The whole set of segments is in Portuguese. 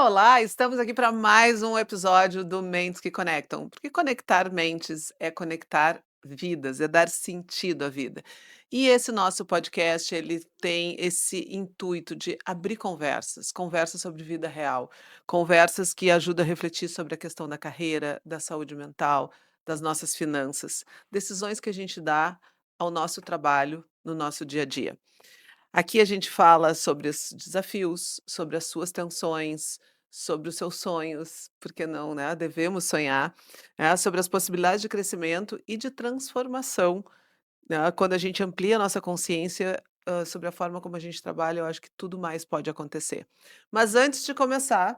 Olá! Estamos aqui para mais um episódio do Mentes que Conectam, porque conectar mentes é conectar vidas, é dar sentido à vida. E esse nosso podcast, ele tem esse intuito de abrir conversas, conversas sobre vida real, conversas que ajudam a refletir sobre a questão da carreira, da saúde mental, das nossas finanças, decisões que a gente dá ao nosso trabalho no nosso dia a dia. Aqui a gente fala sobre os desafios, sobre as suas tensões, sobre os seus sonhos, por que não, né? Devemos sonhar, né? Sobre as possibilidades de crescimento e de transformação, né? Quando a gente amplia a nossa consciência, sobre a forma como a gente trabalha, eu acho que tudo mais pode acontecer. Mas antes de começar,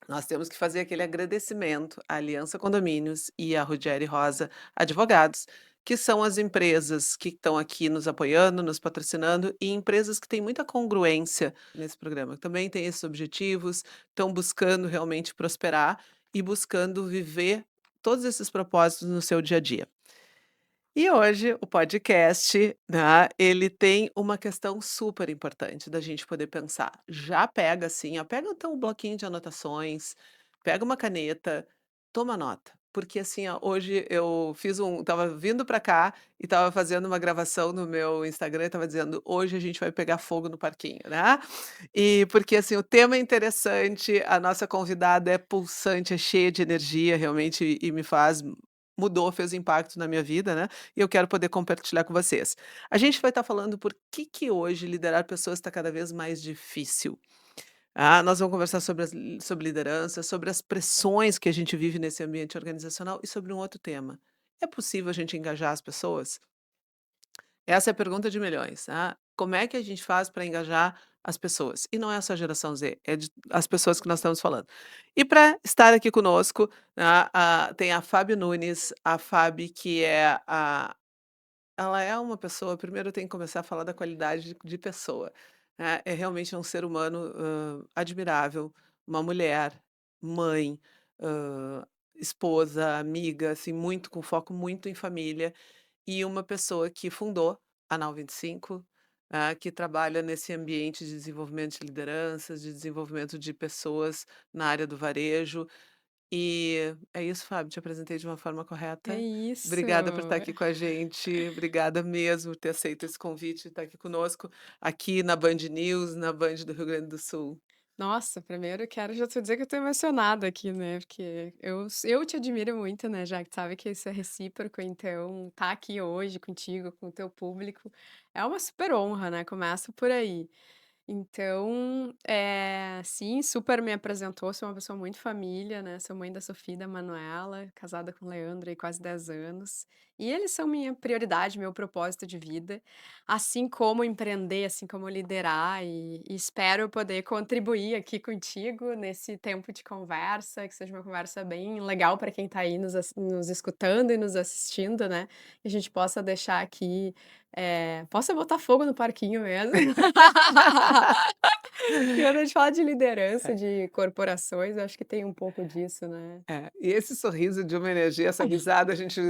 nós temos que fazer aquele agradecimento à Aliança Condomínios e à Ruggeri Rosa Advogados, que são as empresas que estão aqui nos apoiando, nos patrocinando e empresas que têm muita congruência nesse programa. Também têm esses objetivos, estão buscando realmente prosperar e buscando viver todos esses propósitos no seu dia a dia. E hoje o podcast, né, ele tem uma questão super importante da gente poder pensar. Já pega assim, ó, pega então um bloquinho de anotações, pega uma caneta, toma nota. Porque assim, ó, hoje eu tava vindo para cá e tava fazendo uma gravação no meu Instagram e tava dizendo: "Hoje a gente vai pegar fogo no parquinho", né. E porque assim, o tema é interessante, a nossa convidada é pulsante, é cheia de energia realmente e me faz mudou, fez impacto na minha vida, né, e eu quero poder compartilhar com vocês. A gente vai estar falando por que hoje liderar pessoas está cada vez mais difícil. Nós vamos conversar sobre liderança, sobre as pressões que a gente vive nesse ambiente organizacional e sobre um outro tema. É possível a gente engajar as pessoas? Essa é a pergunta de milhões, como é que a gente faz para engajar as pessoas? E não é só a geração Z, é de as pessoas que nós estamos falando. E para estar aqui conosco, tem a Fábio Nunes, a Fábio que ela é uma pessoa primeiro eu tenho que começar a falar da qualidade de pessoa, né, é realmente um ser humano, admirável, uma mulher, mãe, esposa, amiga, assim, muito com foco muito em família, e uma pessoa que fundou a Nau25, que trabalha nesse ambiente de desenvolvimento de lideranças, de desenvolvimento de pessoas na área do varejo. E é isso, Fábio, te apresentei de uma forma É correta. isso. Obrigada por estar aqui com a gente, obrigada mesmo por ter aceito esse convite de estar aqui conosco, aqui na Band News, na Band do Rio Grande do Sul. Nossa, primeiro quero já te dizer que eu tô emocionada aqui, né, porque eu te admiro muito, né, já que sabe que isso é recíproco, então tá aqui hoje contigo, com o teu público, é uma super honra, né, começa por aí. Então, sim, super me apresentou, sou uma pessoa muito família, né, sou mãe da Sofia e da Manuela, casada com o Leandro aí quase 10 anos, e eles são minha prioridade, meu propósito de vida, assim como empreender, assim como liderar e espero poder contribuir aqui contigo nesse tempo de conversa, que seja uma conversa bem legal para quem está aí nos escutando e nos assistindo, né, que a gente possa deixar aqui, possa botar fogo no parquinho mesmo. E quando a gente fala de liderança, de corporações, eu acho que tem um pouco disso, né. E esse sorriso de uma energia, essa risada a gente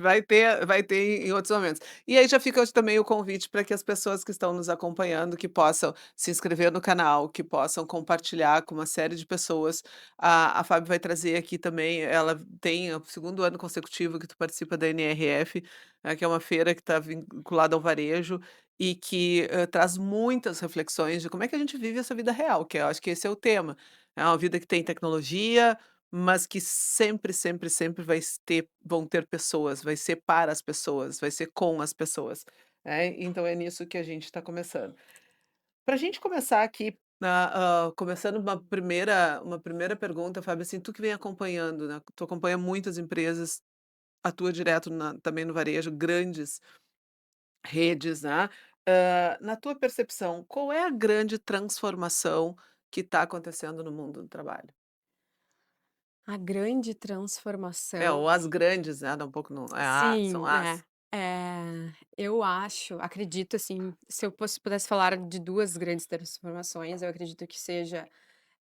vai ter em outros momentos. E aí já fica hoje também o convite para que as pessoas que estão nos acompanhando, que possam se inscrever no canal, que possam compartilhar com uma série de pessoas. A Fábio vai trazer aqui também, ela tem o segundo ano consecutivo que tu participa da NRF, que é uma feira que está vinculada ao varejo e que, traz muitas reflexões de como é que a gente vive essa vida real, que eu acho que esse é o tema. É uma vida que tem tecnologia, mas que sempre, sempre, sempre vão ter pessoas, vai ser para as pessoas, vai ser com as pessoas, né, então é nisso que a gente está começando. Para a gente começar aqui, começando uma primeira pergunta, Fábio, assim, tu que vem acompanhando, né, tu acompanha muitas empresas, atua direto também no varejo, grandes redes, né, na tua percepção, qual é a grande transformação que está acontecendo no mundo do trabalho? A grande É, transformação ou as grandes, né, dá um pouco no são sim, as. eu acredito, assim, se eu pudesse falar de 2 grandes transformações, eu acredito que seja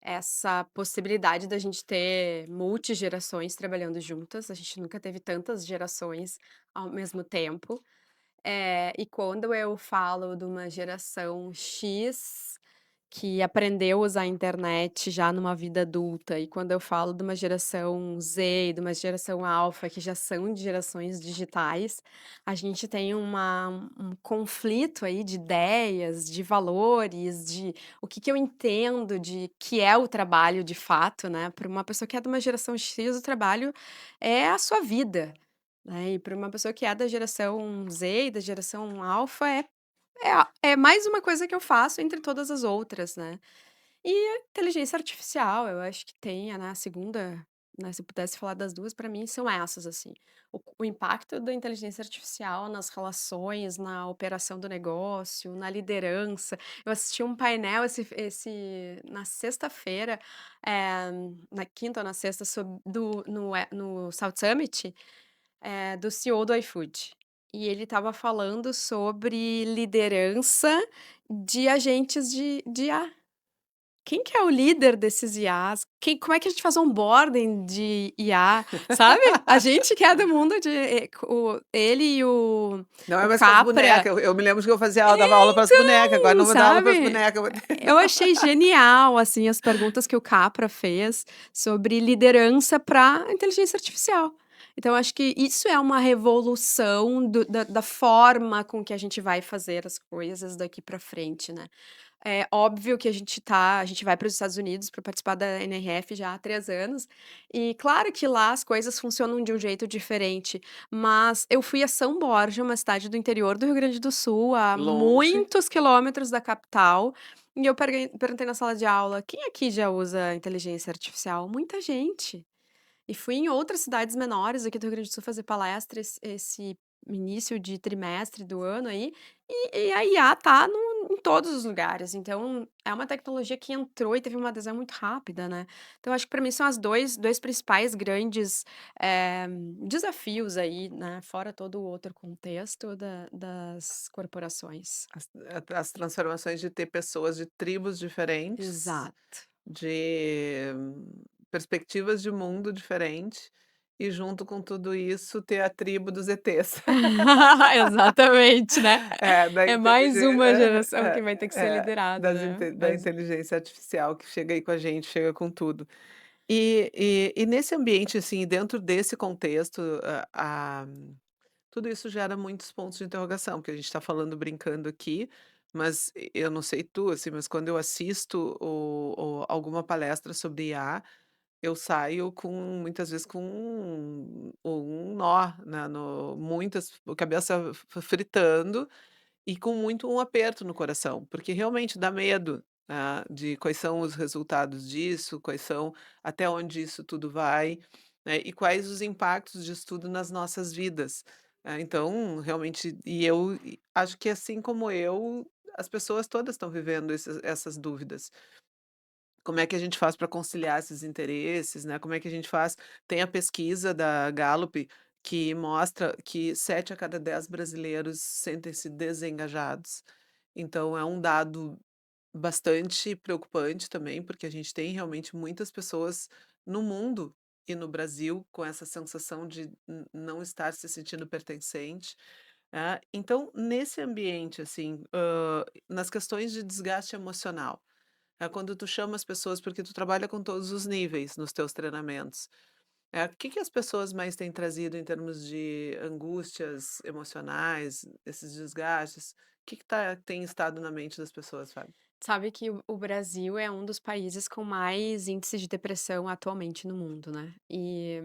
essa possibilidade da gente ter multigerações trabalhando juntas, a gente nunca teve tantas gerações ao mesmo tempo. E quando eu falo de uma geração X, que aprendeu a usar a internet já numa vida adulta, e quando eu falo de uma geração Z e de uma geração alfa, que já são de gerações digitais, a gente tem um conflito aí de ideias, de valores, de o que que eu entendo de que é o trabalho de fato, né. Para uma pessoa que é de uma geração X, o trabalho é a sua vida, né, e para uma pessoa que é da geração Z e da geração alfa é mais uma coisa que eu faço entre todas as outras, né. E a inteligência artificial, eu acho que tem, né, a segunda, né, se eu pudesse falar das 2 para mim são essas, assim. O impacto da inteligência artificial nas relações, na operação do negócio, na liderança. Eu assisti um painel na sexta-feira, na quinta ou na sexta, no South Summit, do CEO do iFood. E ele estava falando sobre liderança de agentes de IA. Quem que é o líder desses IAs? Como é que a gente faz onboarding de IA, sabe? A gente que é do mundo de ele e Não é o mais com as Capra. bonecas, eu me lembro que eu fazia aula, dava aula para as bonecas, agora não vou dar aula para as Sabe? bonecas, eu vou Eu achei genial, assim, as perguntas que o Capra fez sobre liderança para inteligência artificial. Então, acho que isso é uma revolução da forma com que a gente vai fazer as coisas daqui para frente, né? É óbvio que a gente vai para os Estados Unidos para participar da NRF já há 3 anos, e claro que lá as coisas funcionam de um jeito diferente, mas eu fui a São Borja, uma cidade do interior do Rio Grande do Sul, a longe. muitos quilômetros da capital, e eu perguntei na sala de aula: "Quem aqui já usa inteligência artificial?" Muita gente. E fui em outras cidades menores aqui do Rio Grande do Sul fazer palestras esse início de trimestre do ano aí, e a IA tá em todos os lugares, então é uma tecnologia que entrou e teve uma adesão muito rápida, né. Então acho que para mim são as dois principais grandes, desafios aí, né, fora todo o outro contexto das corporações. As transformações de ter pessoas de tribos diferentes, Exato. de perspectivas de mundo diferente, e junto com tudo isso ter a tribo dos ETs. Exatamente, né. Da É mais uma geração que é, vai ter que ser liderada, né. da Mas inteligência artificial que chega aí com a gente, chega com tudo. E nesse ambiente, assim, dentro desse contexto, tudo isso gera muitos pontos de interrogação, porque a gente está falando brincando aqui, mas eu não sei tu, assim, mas quando eu assisto alguma palestra sobre IA, eu saio com muitas vezes com um nó, né, no muitas cabeça fritando e com muito um aperto no coração, porque realmente dá medo, de quais são os resultados disso, quais são até onde isso tudo vai, né, e quais os impactos disso tudo nas nossas vidas. Então, realmente acho que assim como eu, as pessoas todas estão vivendo essas dúvidas. Como é que a gente faz para conciliar esses interesses, né, como é que a gente faz tem a pesquisa da Gallup que mostra que 7 a cada 10 brasileiros sentem-se desengajados. Então é um dado bastante preocupante também, porque a gente tem realmente muitas pessoas no mundo e no Brasil com essa sensação de não estar se sentindo pertencente. Então nesse ambiente, assim, nas questões de desgaste emocional, é quando tu chama as pessoas, porque tu trabalha com todos os níveis nos teus treinamentos. O que que as pessoas mais têm trazido em termos de angústias emocionais, esses desgastes? O que que tem estado na mente das pessoas, Fábio? sabe que o Brasil é um dos países com mais índice de depressão atualmente no mundo, né. E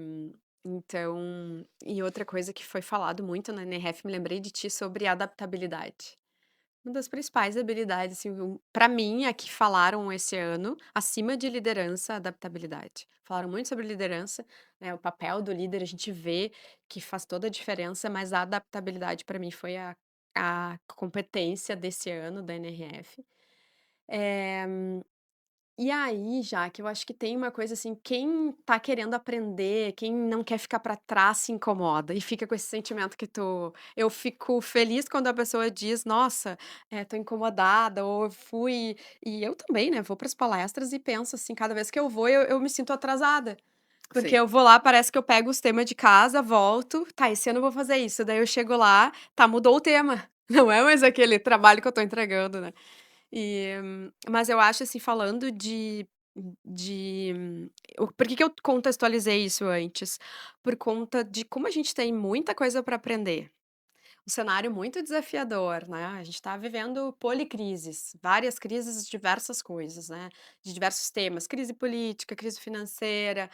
outra coisa que foi falado muito na NRF, me lembrei de ti, sobre adaptabilidade. Uma das principais habilidades, assim, pra mim, a que falaram esse ano, acima de liderança, adaptabilidade. Falaram muito sobre liderança, né, o papel do líder, a gente vê que faz toda a diferença, mas a adaptabilidade para mim foi a competência desse ano da NRF. Eh e aí, já que eu acho que tem uma coisa assim, quem tá querendo aprender, quem não quer ficar pra trás se incomoda e fica com esse sentimento que eu fico feliz quando a pessoa diz: "Nossa, tô incomodada", ou "Eu fui", e eu também, né, vou para as palestras e penso assim, cada vez que eu vou eu me sinto atrasada, porque Sim. eu vou lá, parece que eu pego os temas de casa, volto, tá, esse ano eu vou fazer isso, daí eu chego lá, tá, mudou o tema, não é mais aquele trabalho que eu tô entregando, né. Mas eu acho, assim, falando de por que que eu contextualizei isso antes? Por conta de como a gente tem muita coisa para aprender. Um cenário muito desafiador, né, a gente está vivendo policrises, várias crises de diversas coisas, né, de diversos temas, crise política, crise financeira,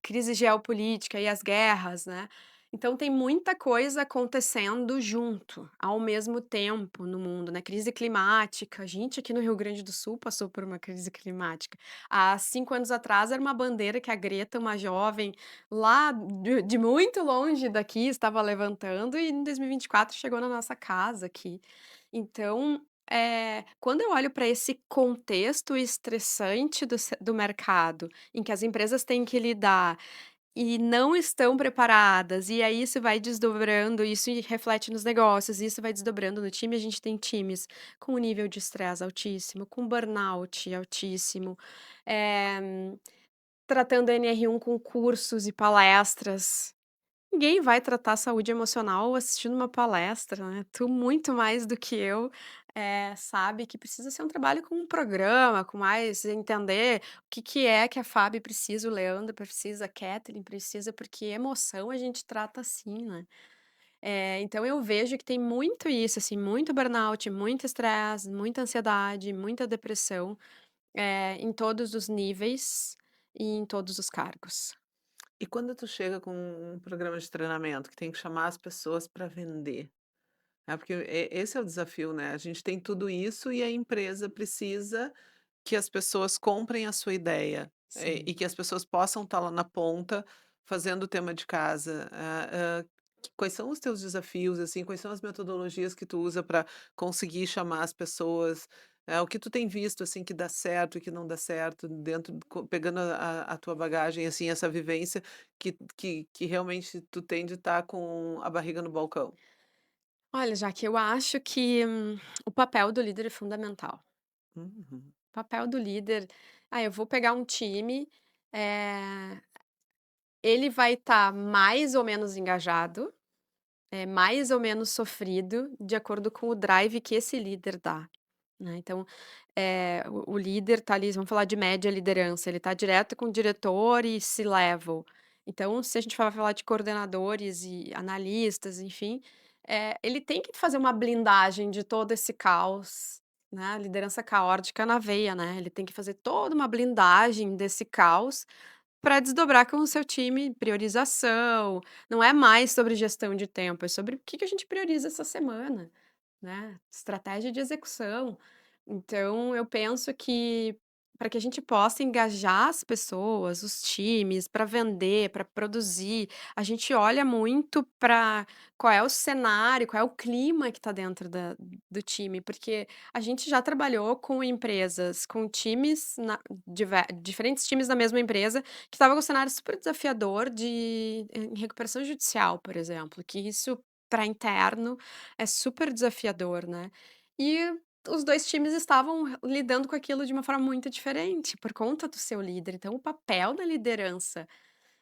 crise geopolítica e as guerras, né. Então tem muita coisa acontecendo junto, ao mesmo tempo no mundo, né, crise climática, a gente aqui no Rio Grande do Sul passou por uma crise climática. Há 5 anos atrás era uma bandeira que a Greta, uma jovem lá de muito longe daqui estava levantando e em 2024 chegou na nossa casa aqui. Então, quando eu olho para esse contexto estressante do mercado, em que as empresas têm que lidar e não estão preparadas, e aí isso vai desdobrando, isso reflete nos negócios, isso vai desdobrando no time, a gente tem times com um nível de estresse altíssimo, com burnout altíssimo, eh tratando a NR1 com cursos e palestras. Ninguém vai tratar saúde emocional assistindo uma palestra, né. Tu muito mais do que eu, sabe que precisa ser um trabalho com um programa, com mais entender o que é que a Fabi precisa, o Leandro precisa, a Catherine precisa, porque emoção a gente trata assim, né. Então eu vejo que tem muito isso, assim, muito burnout, muito estresse, muita ansiedade, muita depressão. Em todos os níveis e em todos os cargos. E quando tu chega com um programa de treinamento que tem que chamar as pessoas para vender, porque esse é o desafio, né, a gente tem tudo isso e a empresa precisa que as pessoas comprem a sua ideia, Sim. e que as pessoas possam estar lá na ponta fazendo o tema de casa. Quais são os teus desafios, assim, quais são as metodologias que tu usa para conseguir chamar as pessoas? O que tu tem visto, assim, que dá certo e que não dá certo dentro pegando a tua bagagem, assim, essa vivência que realmente tu tem de estar com a barriga no balcão? Olha, já que eu acho que, o papel do líder é fundamental. Uhum. O papel do líder eu vou pegar um time, eh, ele vai estar mais ou menos engajado, mais ou menos sofrido, de acordo com o drive que esse líder dá, né. Então, o líder tá ali, vamos falar de média liderança, ele tá direto com o diretor e C-level. Então, se a gente for falar de coordenadores e analistas, enfim, ele tem que fazer uma blindagem de todo esse caos, né, liderança caótica na veia, né, ele tem que fazer toda uma blindagem desse caos para desdobrar com o seu time, priorização, não é mais sobre gestão de tempo, é sobre o que que a gente prioriza essa semana. Né, estratégia de execução. Então eu penso que para que a gente possa engajar as pessoas, os times, para vender, para produzir, a gente olha muito para qual é o cenário, qual é o clima que está dentro do time, porque a gente já trabalhou com empresas, com times diferentes times da mesma empresa, que estava com um cenário super desafiador em recuperação judicial, por exemplo, que isso para interno é super desafiador, né. E os 2 times estavam lidando com aquilo de uma forma muito diferente, por conta do seu líder. Então o papel da liderança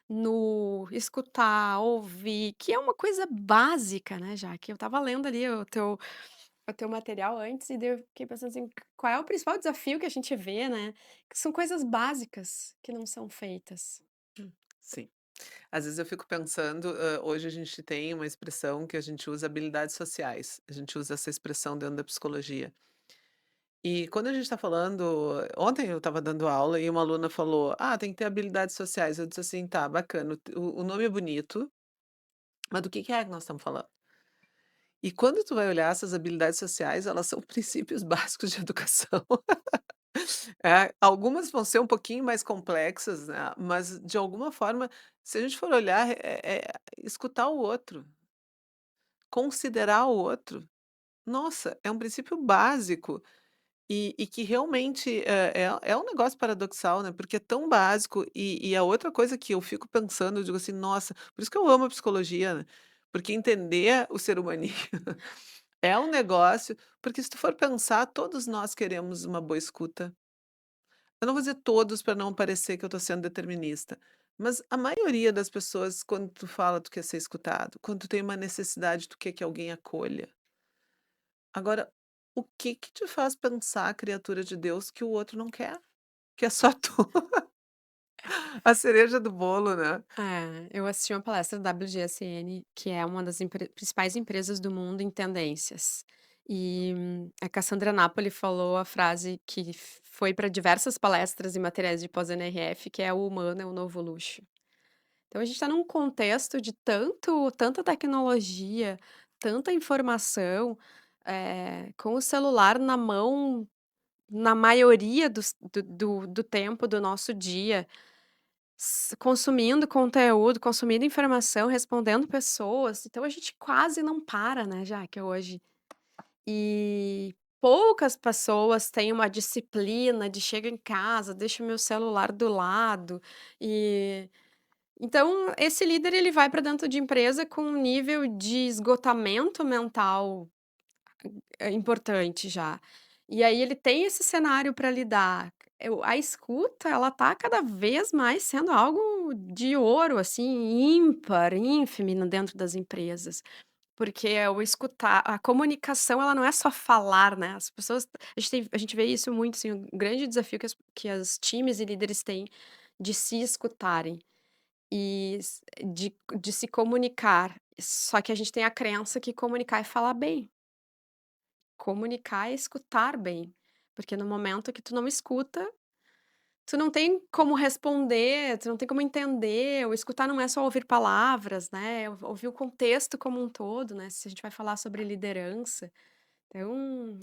no escutar, ouvir, que é uma coisa básica, né, já que eu estava lendo ali o teu material antes e daí eu fiquei pensando assim, qual é o principal desafio que a gente vê, né, que são coisas básicas que não são feitas. Sim. Às vezes eu fico pensando, hoje a gente tem uma expressão que a gente usa habilidades sociais, a gente usa essa expressão dentro da psicologia. E quando a gente está falando ontem eu estava dando aula e uma aluna falou: "Ah, tem que ter habilidades sociais", eu disse assim: "Tá, bacana, o nome é bonito, mas do que é que nós estamos falando?". E quando tu vai olhar essas habilidades sociais, elas são princípios básicos de educação. Algumas vão ser um pouquinho mais complexas, né, mas de alguma forma, se a gente for olhar, escutar o outro, considerar o outro. Nossa, é um princípio básico e que realmente é um negócio paradoxal, né, porque é tão básico e a outra coisa que eu fico pensando, eu digo assim: "Nossa", por isso que eu amo a psicologia, né, porque entender o ser humaninho é um negócio porque se tu for pensar, todos nós queremos uma boa escuta. Eu não vou dizer todos para não parecer que eu estou sendo determinista, mas a maioria das pessoas quando tu fala, tu quer ser escutado, quando tu tem uma necessidade, tu quer que alguém acolha. Agora O que que te faz pensar, criatura de Deus, que o outro não quer? Que é só tu, a cereja do bolo, né. É, eu assisti uma palestra da WGSN, que é uma das principais empresas do mundo em tendências. E a Cassandra Napoli falou a frase que foi para diversas palestras e materiais de pós-NRF, que é o humano é o novo luxo. Então a gente está num contexto de tanta tecnologia, tanta informação, com o celular na mão, na maioria do tempo do nosso dia. Consumindo conteúdo, consumindo informação, respondendo pessoas, então a gente quase não para, né, já que hoje. E poucas pessoas têm uma disciplina de chega em casa, deixa o meu celular do lado, e então esse líder ele vai para dentro de empresa com um nível de esgotamento mental, importante já. E aí ele tem esse cenário para lidar. A escuta, ela tá cada vez mais sendo algo de ouro, assim, ímpar, ínfimo dentro das empresas. Porque é o escutar, a comunicação ela não é só falar, né, as pessoas a gente vê isso muito, assim, o grande desafio que as times e líderes têm de se escutarem e de se comunicar. Só que a gente tem a crença que comunicar é falar bem. Comunicar é escutar bem, porque no momento que tu não escuta, tu não tem como responder, tu não tem como entender, o escutar não é só ouvir palavras, né, é ouvir o contexto como um todo, né, se a gente vai falar sobre liderança, então,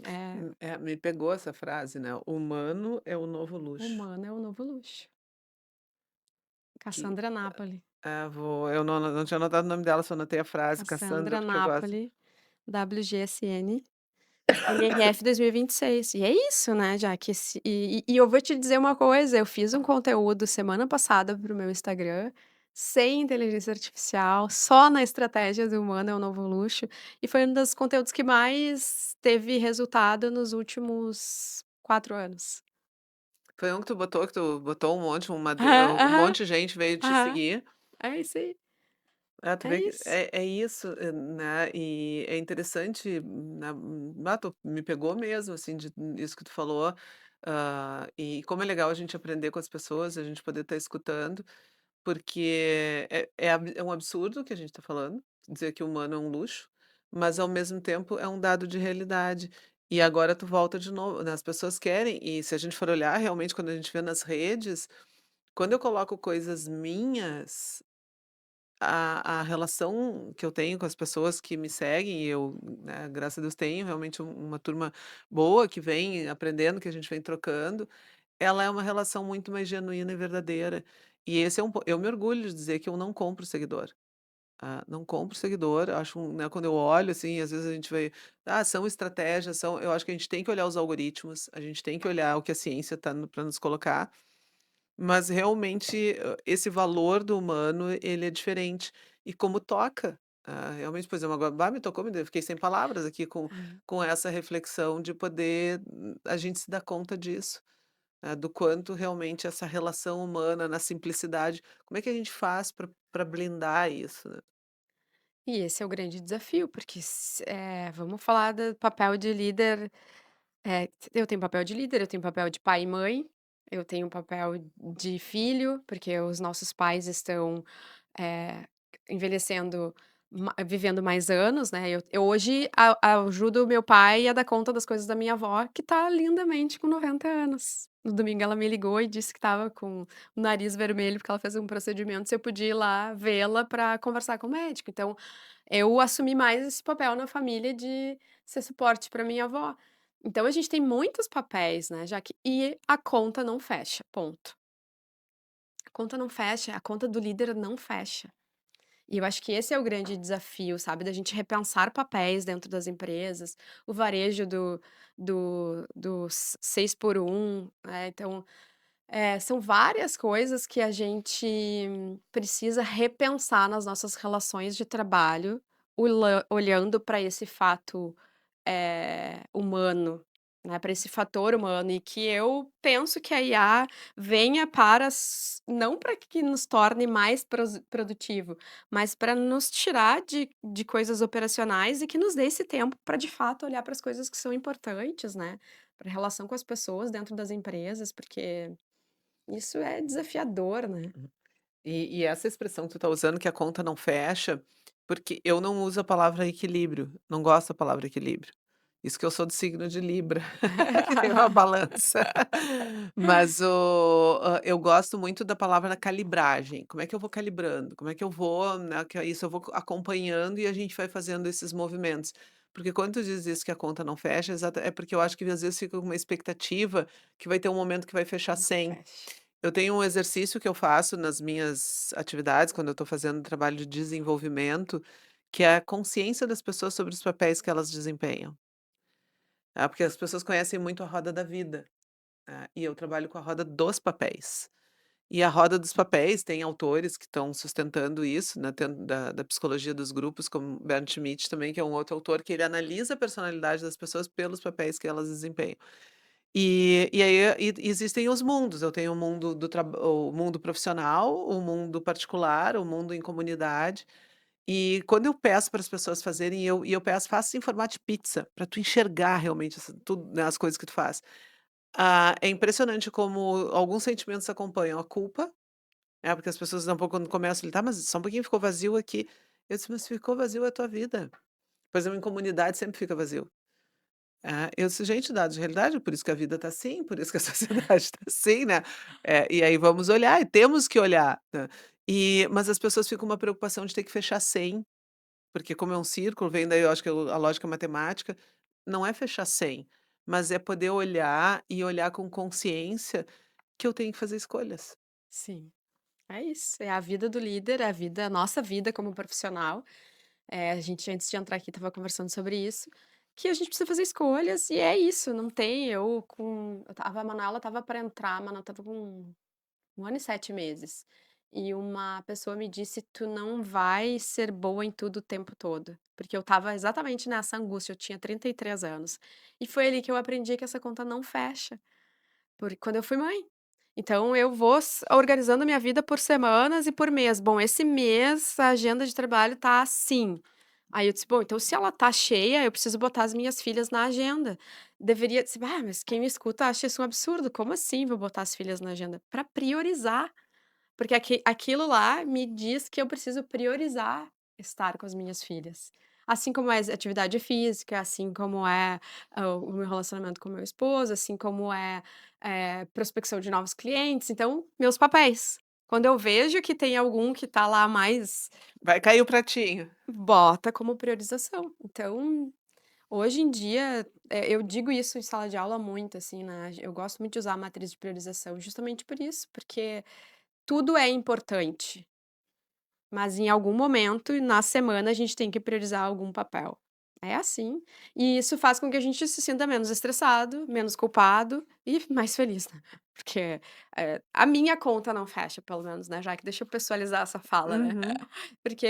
Me pegou essa frase, né, humano é o novo luxo, humano é o novo luxo. que Cassandra Napoli. eu não tinha anotado o nome dela, só anotei a frase, Cassandra, Cassandra porque eu gosto. Napoli, WGSN. NRF 2026. E é isso, né, já que eu vou te dizer uma coisa, eu fiz um conteúdo semana passada para o meu Instagram, sem inteligência artificial, só na estratégia do humano é o novo luxo, e foi um dos conteúdos que mais teve resultado nos últimos 4 anos. Foi um que tu botou Aham, um aham, monte de gente veio te aham. seguir. É isso aí, Tu é vê que isso. é isso, né, e é interessante, né, tu me pegou mesmo, assim, de isso que tu falou, e como é legal a gente aprender com as pessoas, a gente poder estar escutando, porque é um absurdo o que a gente está falando, dizer que o humano é um luxo, mas ao mesmo tempo é um dado de realidade. E agora tu volta de novo, né, as pessoas querem, e se a gente for olhar realmente quando a gente vê nas redes, quando eu coloco coisas minhas, a relação que eu tenho com as pessoas que me seguem, e eu, né, graças a Deus tenho realmente uma turma boa que vem aprendendo, que a gente vem trocando, ela é uma relação muito mais genuína e verdadeira. E esse é eu me orgulho de dizer que eu não compro seguidor. Não compro seguidor, acho né, quando eu olho, assim, às vezes a gente vai, são estratégias, eu acho que a gente tem que olhar os algoritmos, a gente tem que olhar o que a ciência está para nos colocar, mas realmente, esse valor do humano, ele é diferente. E como toca, realmente, por exemplo, agora me tocou, fiquei sem palavras aqui com essa reflexão de poder, a gente se dar conta disso, do quanto realmente essa relação humana na simplicidade, como é que a gente faz para blindar isso, né? E esse é o grande desafio, porque vamos falar do papel de líder. Eu tenho papel de líder, eu tenho papel de pai e mãe, eu tenho papel de filho, porque os nossos pais estão, eh, envelhecendo, vivendo mais anos, né. Eu hoje ajudo o meu pai a dar conta das coisas da minha avó, que tá lindamente com 90 anos. No domingo ela me ligou e disse que estava com o nariz vermelho, porque ela fez um procedimento, se eu podia ir lá vê-la para conversar com o médico. Então, eu assumi mais esse papel na família de ser suporte para minha avó. Então a gente tem muitos papéis, né, já que e a conta não fecha, ponto. A conta não fecha, a conta do líder não fecha. E eu acho que esse é o grande desafio, sabe, da gente repensar papéis dentro das empresas, o varejo do 6 por 1, né, então, são várias coisas que a gente precisa repensar nas nossas relações de trabalho, olhando para esse fato, humano. né, para esse fator humano e que eu penso que a IA venha para não para que nos torne mais produtivo, mas para nos tirar de coisas operacionais e que nos dê esse tempo para de fato olhar para as coisas que são importantes, né, para a relação com as pessoas dentro das empresas, porque isso é desafiador, né. E essa expressão que tu tá usando, que a conta não fecha, porque eu não uso a palavra equilíbrio, não gosto da palavra equilíbrio. Isso que eu sou do signo de Libra, que tem uma balança. Mas eu gosto muito da palavra calibragem. Como é que eu vou calibrando? Como é que eu vou, né, que é isso, eu vou acompanhando e a gente vai fazendo esses movimentos. Porque quando tu diz isso que a conta não fecha, é porque eu acho que às vezes fica com uma expectativa que vai ter um momento que vai fechar Não 100. fecha. Eu tenho um exercício que eu faço nas minhas atividades, quando eu estou fazendo trabalho de desenvolvimento, que é a consciência das pessoas sobre os papéis que elas desempenham. Porque as pessoas conhecem muito a roda da vida, e eu trabalho com a roda dos papéis. E a roda dos papéis tem autores que estão sustentando isso, né, da psicologia dos grupos, como Bernd Schmitt também, que é um outro autor que ele analisa a personalidade das pessoas pelos papéis que elas desempenham. E aí, existem os mundos, eu tenho o mundo o mundo profissional, o mundo particular, o mundo em comunidade, e quando eu peço para as pessoas fazerem, eu peço: "Faça em formato de pizza", para tu enxergar realmente tudo, né, as coisas que tu faz. É impressionante como alguns sentimentos acompanham a culpa, porque as pessoas um pouco quando começam ele: "Tá, mas só um pouquinho, ficou vazio aqui". Eu disse: "Mas ficou vazio é a tua vida". Por exemplo, em comunidade sempre fica vazio. Eu disse: "Gente, dados de realidade, por isso que a vida está assim, por isso que a sociedade está assim, né". E aí vamos olhar e temos que olhar, né. Mas as pessoas ficam com uma preocupação de ter que fechar 100, porque como é um círculo, vem daí eu acho que a lógica matemática, não é fechar 100, mas é poder olhar e olhar com consciência que eu tenho que fazer escolhas. Sim, é isso, é a vida do líder, é a nossa vida como profissional. A gente antes de entrar aqui estava conversando sobre isso, que a gente precisa fazer escolhas e é isso, não tem a Manuela estava para entrar, a Manuela estava com 1 ano e 7 meses, e uma pessoa me disse: "Tu não vai ser boa em tudo o tempo todo", porque eu estava exatamente nessa angústia, eu tinha 33 anos, e foi ali que eu aprendi que essa conta não fecha. Porque quando eu fui mãe. Então eu vou organizando a minha vida por semanas e por mês. Bom, esse mês a agenda de trabalho tá assim. Aí eu disse: "Bom, então se ela tá cheia, eu preciso botar as minhas filhas na agenda". Deveria disse: "Ah, mas quem me escuta acha isso um absurdo. Como assim vou botar as filhas na agenda?". Para priorizar, porque aquilo lá me diz que eu preciso priorizar estar com as minhas filhas. Assim como é atividade física, assim como é, o meu relacionamento com o meu esposo, assim como é, prospecção de novos clientes, então, meus papéis. Quando eu vejo que tem algum que tá lá mais, Vai cair o pratinho. bota como priorização. Então, hoje em dia, eu digo isso em sala de aula muito, assim, né, eu gosto muito de usar a matriz de priorização justamente por isso, porque tudo é importante. Mas em algum momento na semana a gente tem que priorizar algum papel. É assim. E isso faz com que a gente se sinta menos estressado, menos culpado e mais feliz, né. Porque, a minha conta não fecha pelo menos, né, já que deixa eu pessoalizar essa fala, né. Uhum. Porque,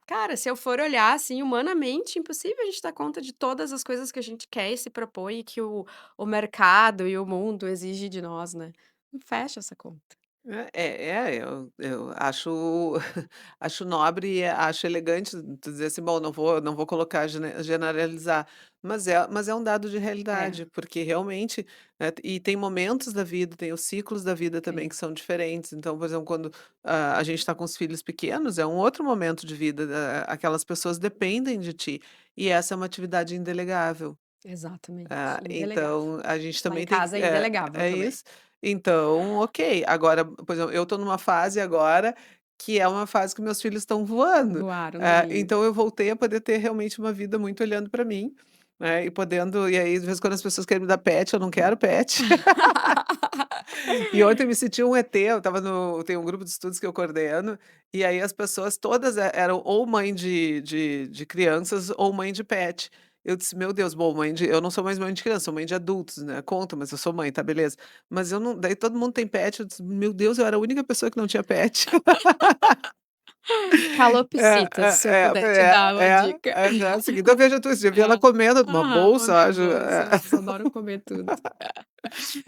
cara, se eu for olhar, assim, humanamente, impossível a gente dar conta de todas as coisas que a gente quer e se propõe e que o mercado e o mundo exige de nós, né. Não fecha essa conta. Eu acho acho nobre e acho elegante tu dizer assim: "Bom, não vou colocar generalizar", mas é um dado de É, realidade, porque realmente, e tem momentos da vida, tem os ciclos da vida também tem. que são diferentes. Então, por exemplo, quando, a gente está com os filhos pequenos, é um outro momento de vida, aquelas pessoas dependem de ti, e essa é uma atividade indelegável. Exatamente, indelegável. Então a gente Lá em também tem casa que é indelegável é também. isso. Então, ok. Agora, por exemplo, eu estou numa fase agora, que é uma fase que meus filhos estão voando, Voaram no ninho. então eu voltei a poder ter realmente uma vida muito olhando para mim, né, e aí de vez em quando as pessoas querem me dar pet, eu não quero pet. E ontem eu me senti um ET, eu estava no tem um grupo de estudos que eu coordeno, e aí as pessoas todas eram ou mãe de crianças ou mãe de pet. Eu disse: "Meu Deus, bom, eu não sou mais mãe de criança, sou mãe de adultos, né, conta, mas eu sou mãe, tá, beleza". Mas eu não daí todo mundo tem pet, eu disse: "Meu Deus, eu era a única pessoa que não tinha pet". Calopsita, se eu puder te dar uma dica. aham. Seguindo a veja tu, você já viu ela É. comendo uma Aham, bolsa, eu uma acho, bolsa, eles adoram comer tudo.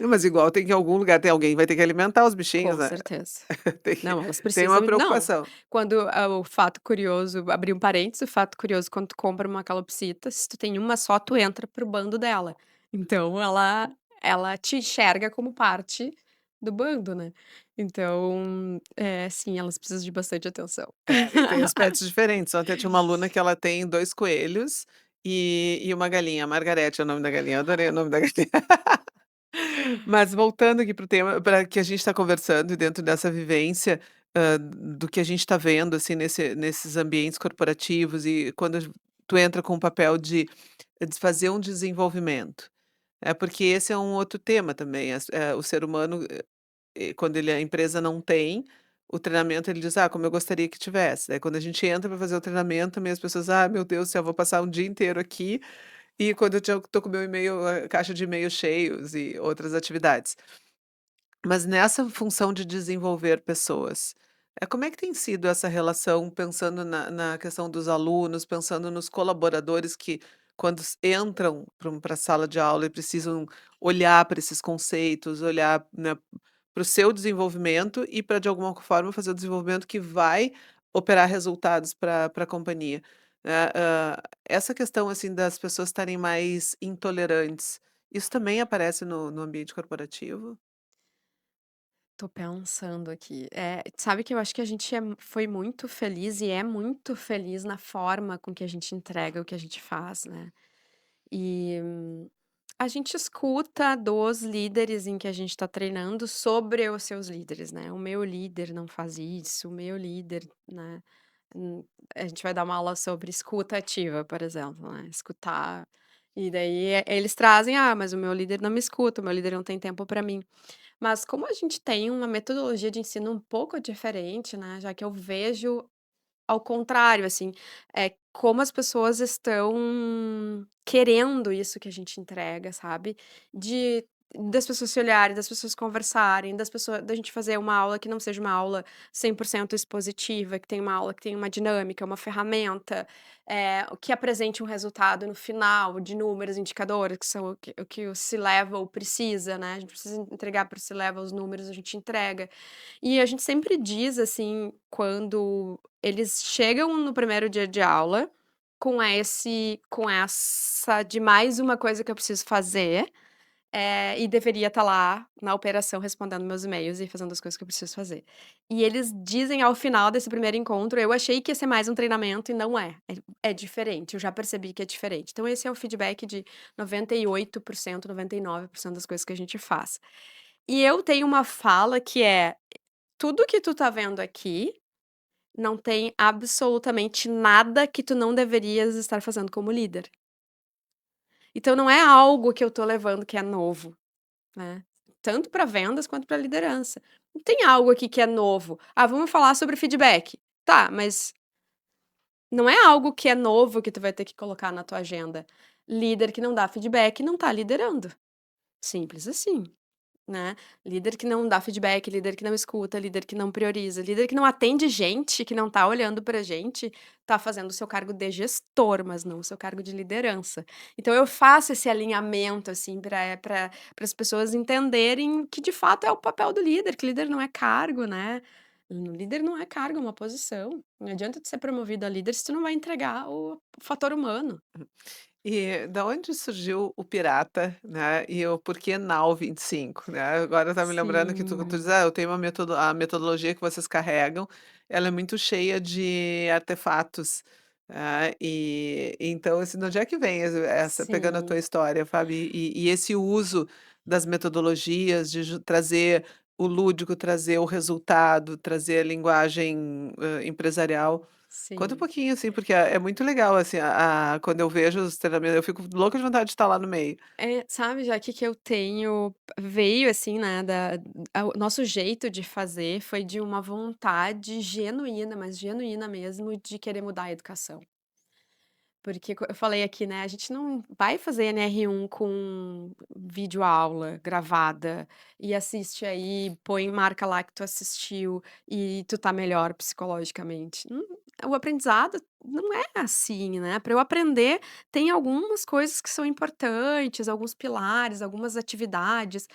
Mas igual tem que em algum lugar tem alguém vai ter que alimentar os bichinhos, Com né. certeza. Tem Não, elas tem uma precisam não, preocupação. quando, o fato curioso abrir um parênteses, o fato curioso, quando tu compra uma calopsita, se tu tem uma só, tu entra para o bando dela. Então ela te enxerga como parte do bando, né. Então, sim, elas precisam de bastante atenção. E tem os pets diferentes. Ontem eu tinha uma aluna que ela tem 2 coelhos e uma galinha, Margarete é o nome da galinha, eu adorei o nome da galinha. Mas voltando aqui para o tema, para que a gente está conversando e dentro dessa vivência, do que a gente está vendo, assim, nesses ambientes corporativos e quando tu entra com o papel de fazer um desenvolvimento. É, porque esse é um outro tema também, o ser humano, quando a empresa não tem, o treinamento ele diz: "Ah, como eu gostaria que tivesse". Daí quando a gente entra para fazer o treinamento também as pessoas: "Ah, meu Deus do céu, vou passar um dia inteiro aqui", e quando eu tô com o meu e-mail, caixa de e-mails cheios e outras atividades. Mas nessa função de desenvolver pessoas, como é que tem sido essa relação pensando na questão dos alunos, pensando nos colaboradores que quando entram para a sala de aula e precisam olhar para esses conceitos, olhar, né, para o seu desenvolvimento e para de alguma forma fazer o desenvolvimento que vai operar resultados para a companhia. Essa questão assim das pessoas estarem mais intolerantes, isso também aparece no ambiente corporativo? Tô pensando aqui. Sabe que eu acho que a gente foi muito feliz e é muito feliz na forma com que a gente entrega o que a gente faz, né. E a gente escuta dos líderes em que a gente está treinando sobre os seus líderes, né. O meu líder não faz isso, o meu líder, né, a gente vai dar uma aula sobre escuta ativa, por exemplo, né, escutar, e daí eles trazem: "Ah, mas o meu líder não me escuta, o meu líder não tem tempo para mim". Mas como a gente tem uma metodologia de ensino um pouco diferente, né, já que eu vejo ao contrário, assim, como as pessoas estão querendo isso que a gente entrega, sabe, de das pessoas se olharem, das pessoas conversarem, da gente fazer uma aula que não seja uma aula 100% expositiva, que tenha uma aula que tenha uma dinâmica, uma ferramenta, que apresente um resultado no final de números, indicadores, que são o que o C-level precisa, né, a gente precisa entregar para o C-level os números, a gente entrega. E a gente sempre diz, assim, quando eles chegam no primeiro dia de aula com essa de mais uma coisa que eu preciso fazer, e deveria estar lá na operação respondendo meus e-mails e fazendo as coisas que eu preciso fazer. E eles dizem ao final desse primeiro encontro: "Eu achei que ia ser mais um treinamento e não é, é diferente, eu já percebi que é diferente". Então esse é o feedback de 98%, 99% das coisas que a gente faz. E eu tenho uma fala que é: "Tudo que tu tá vendo aqui não tem absolutamente nada que tu não deverias estar fazendo como líder. Então não é algo que eu tô levando que é novo, né, tanto para vendas quanto para liderança. Não tem algo aqui que é novo. Ah, vamos falar sobre feedback. Tá, mas não é algo que é novo que tu vai ter que colocar na tua agenda. Líder que não dá feedback não tá liderando. Simples assim. Né, líder que não dá feedback, líder que não escuta, líder que não prioriza, líder que não atende gente, que não tá olhando pra gente, tá fazendo o seu cargo de gestor, mas não o seu cargo de liderança. Então eu faço esse alinhamento, assim, para as pessoas entenderem que de fato é o papel do líder, que líder não é cargo, né. Líder não é cargo, é uma posição. Não adianta tu ser promovido a líder se tu não vai entregar o fator humano. E da onde surgiu o pirata, né, e o porquê Nau 25, né, agora tá me lembrando que tu diz: Sim, "Ah, eu tenho uma a metodologia que vocês carregam, ela é muito cheia de artefatos", então, assim, de onde é que vem essa pegando a tua sim. história, sabe, e esse uso das metodologias de trazer o lúdico, trazer o resultado, trazer a linguagem, empresarial. Conta um Sim. pouquinho, assim, porque é muito legal, assim, quando eu vejo os treinamentos, eu fico louca de vontade de estar lá no meio. Sabe, já que eu tenho veio assim, né, o nosso jeito de fazer foi de uma vontade genuína, mas genuína mesmo, de querer mudar a educação. Porque eu falei aqui, né, a gente não vai fazer NR1 com videoaula gravada e assiste aí, põe marca lá que tu assistiu e tu tá melhor psicologicamente. O aprendizado não é assim, né, para eu aprender tem algumas coisas que são importantes, alguns pilares, algumas atividades,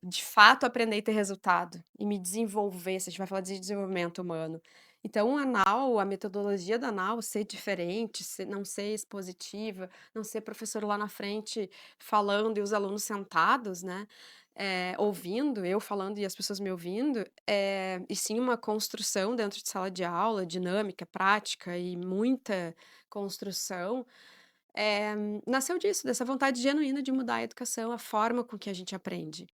de fato aprender e ter resultado, e me desenvolver, se a gente vai falar de desenvolvimento humano. Então a NAU, a metodologia da NAU ser diferente, não ser expositiva, não ser professor lá na frente falando e os alunos sentados, né, ouvindo, eu falando e as pessoas me ouvindo, e sim uma construção dentro de sala de aula, dinâmica, prática e muita construção, nasceu disso, dessa vontade genuína de mudar a educação, a forma com que a gente aprende.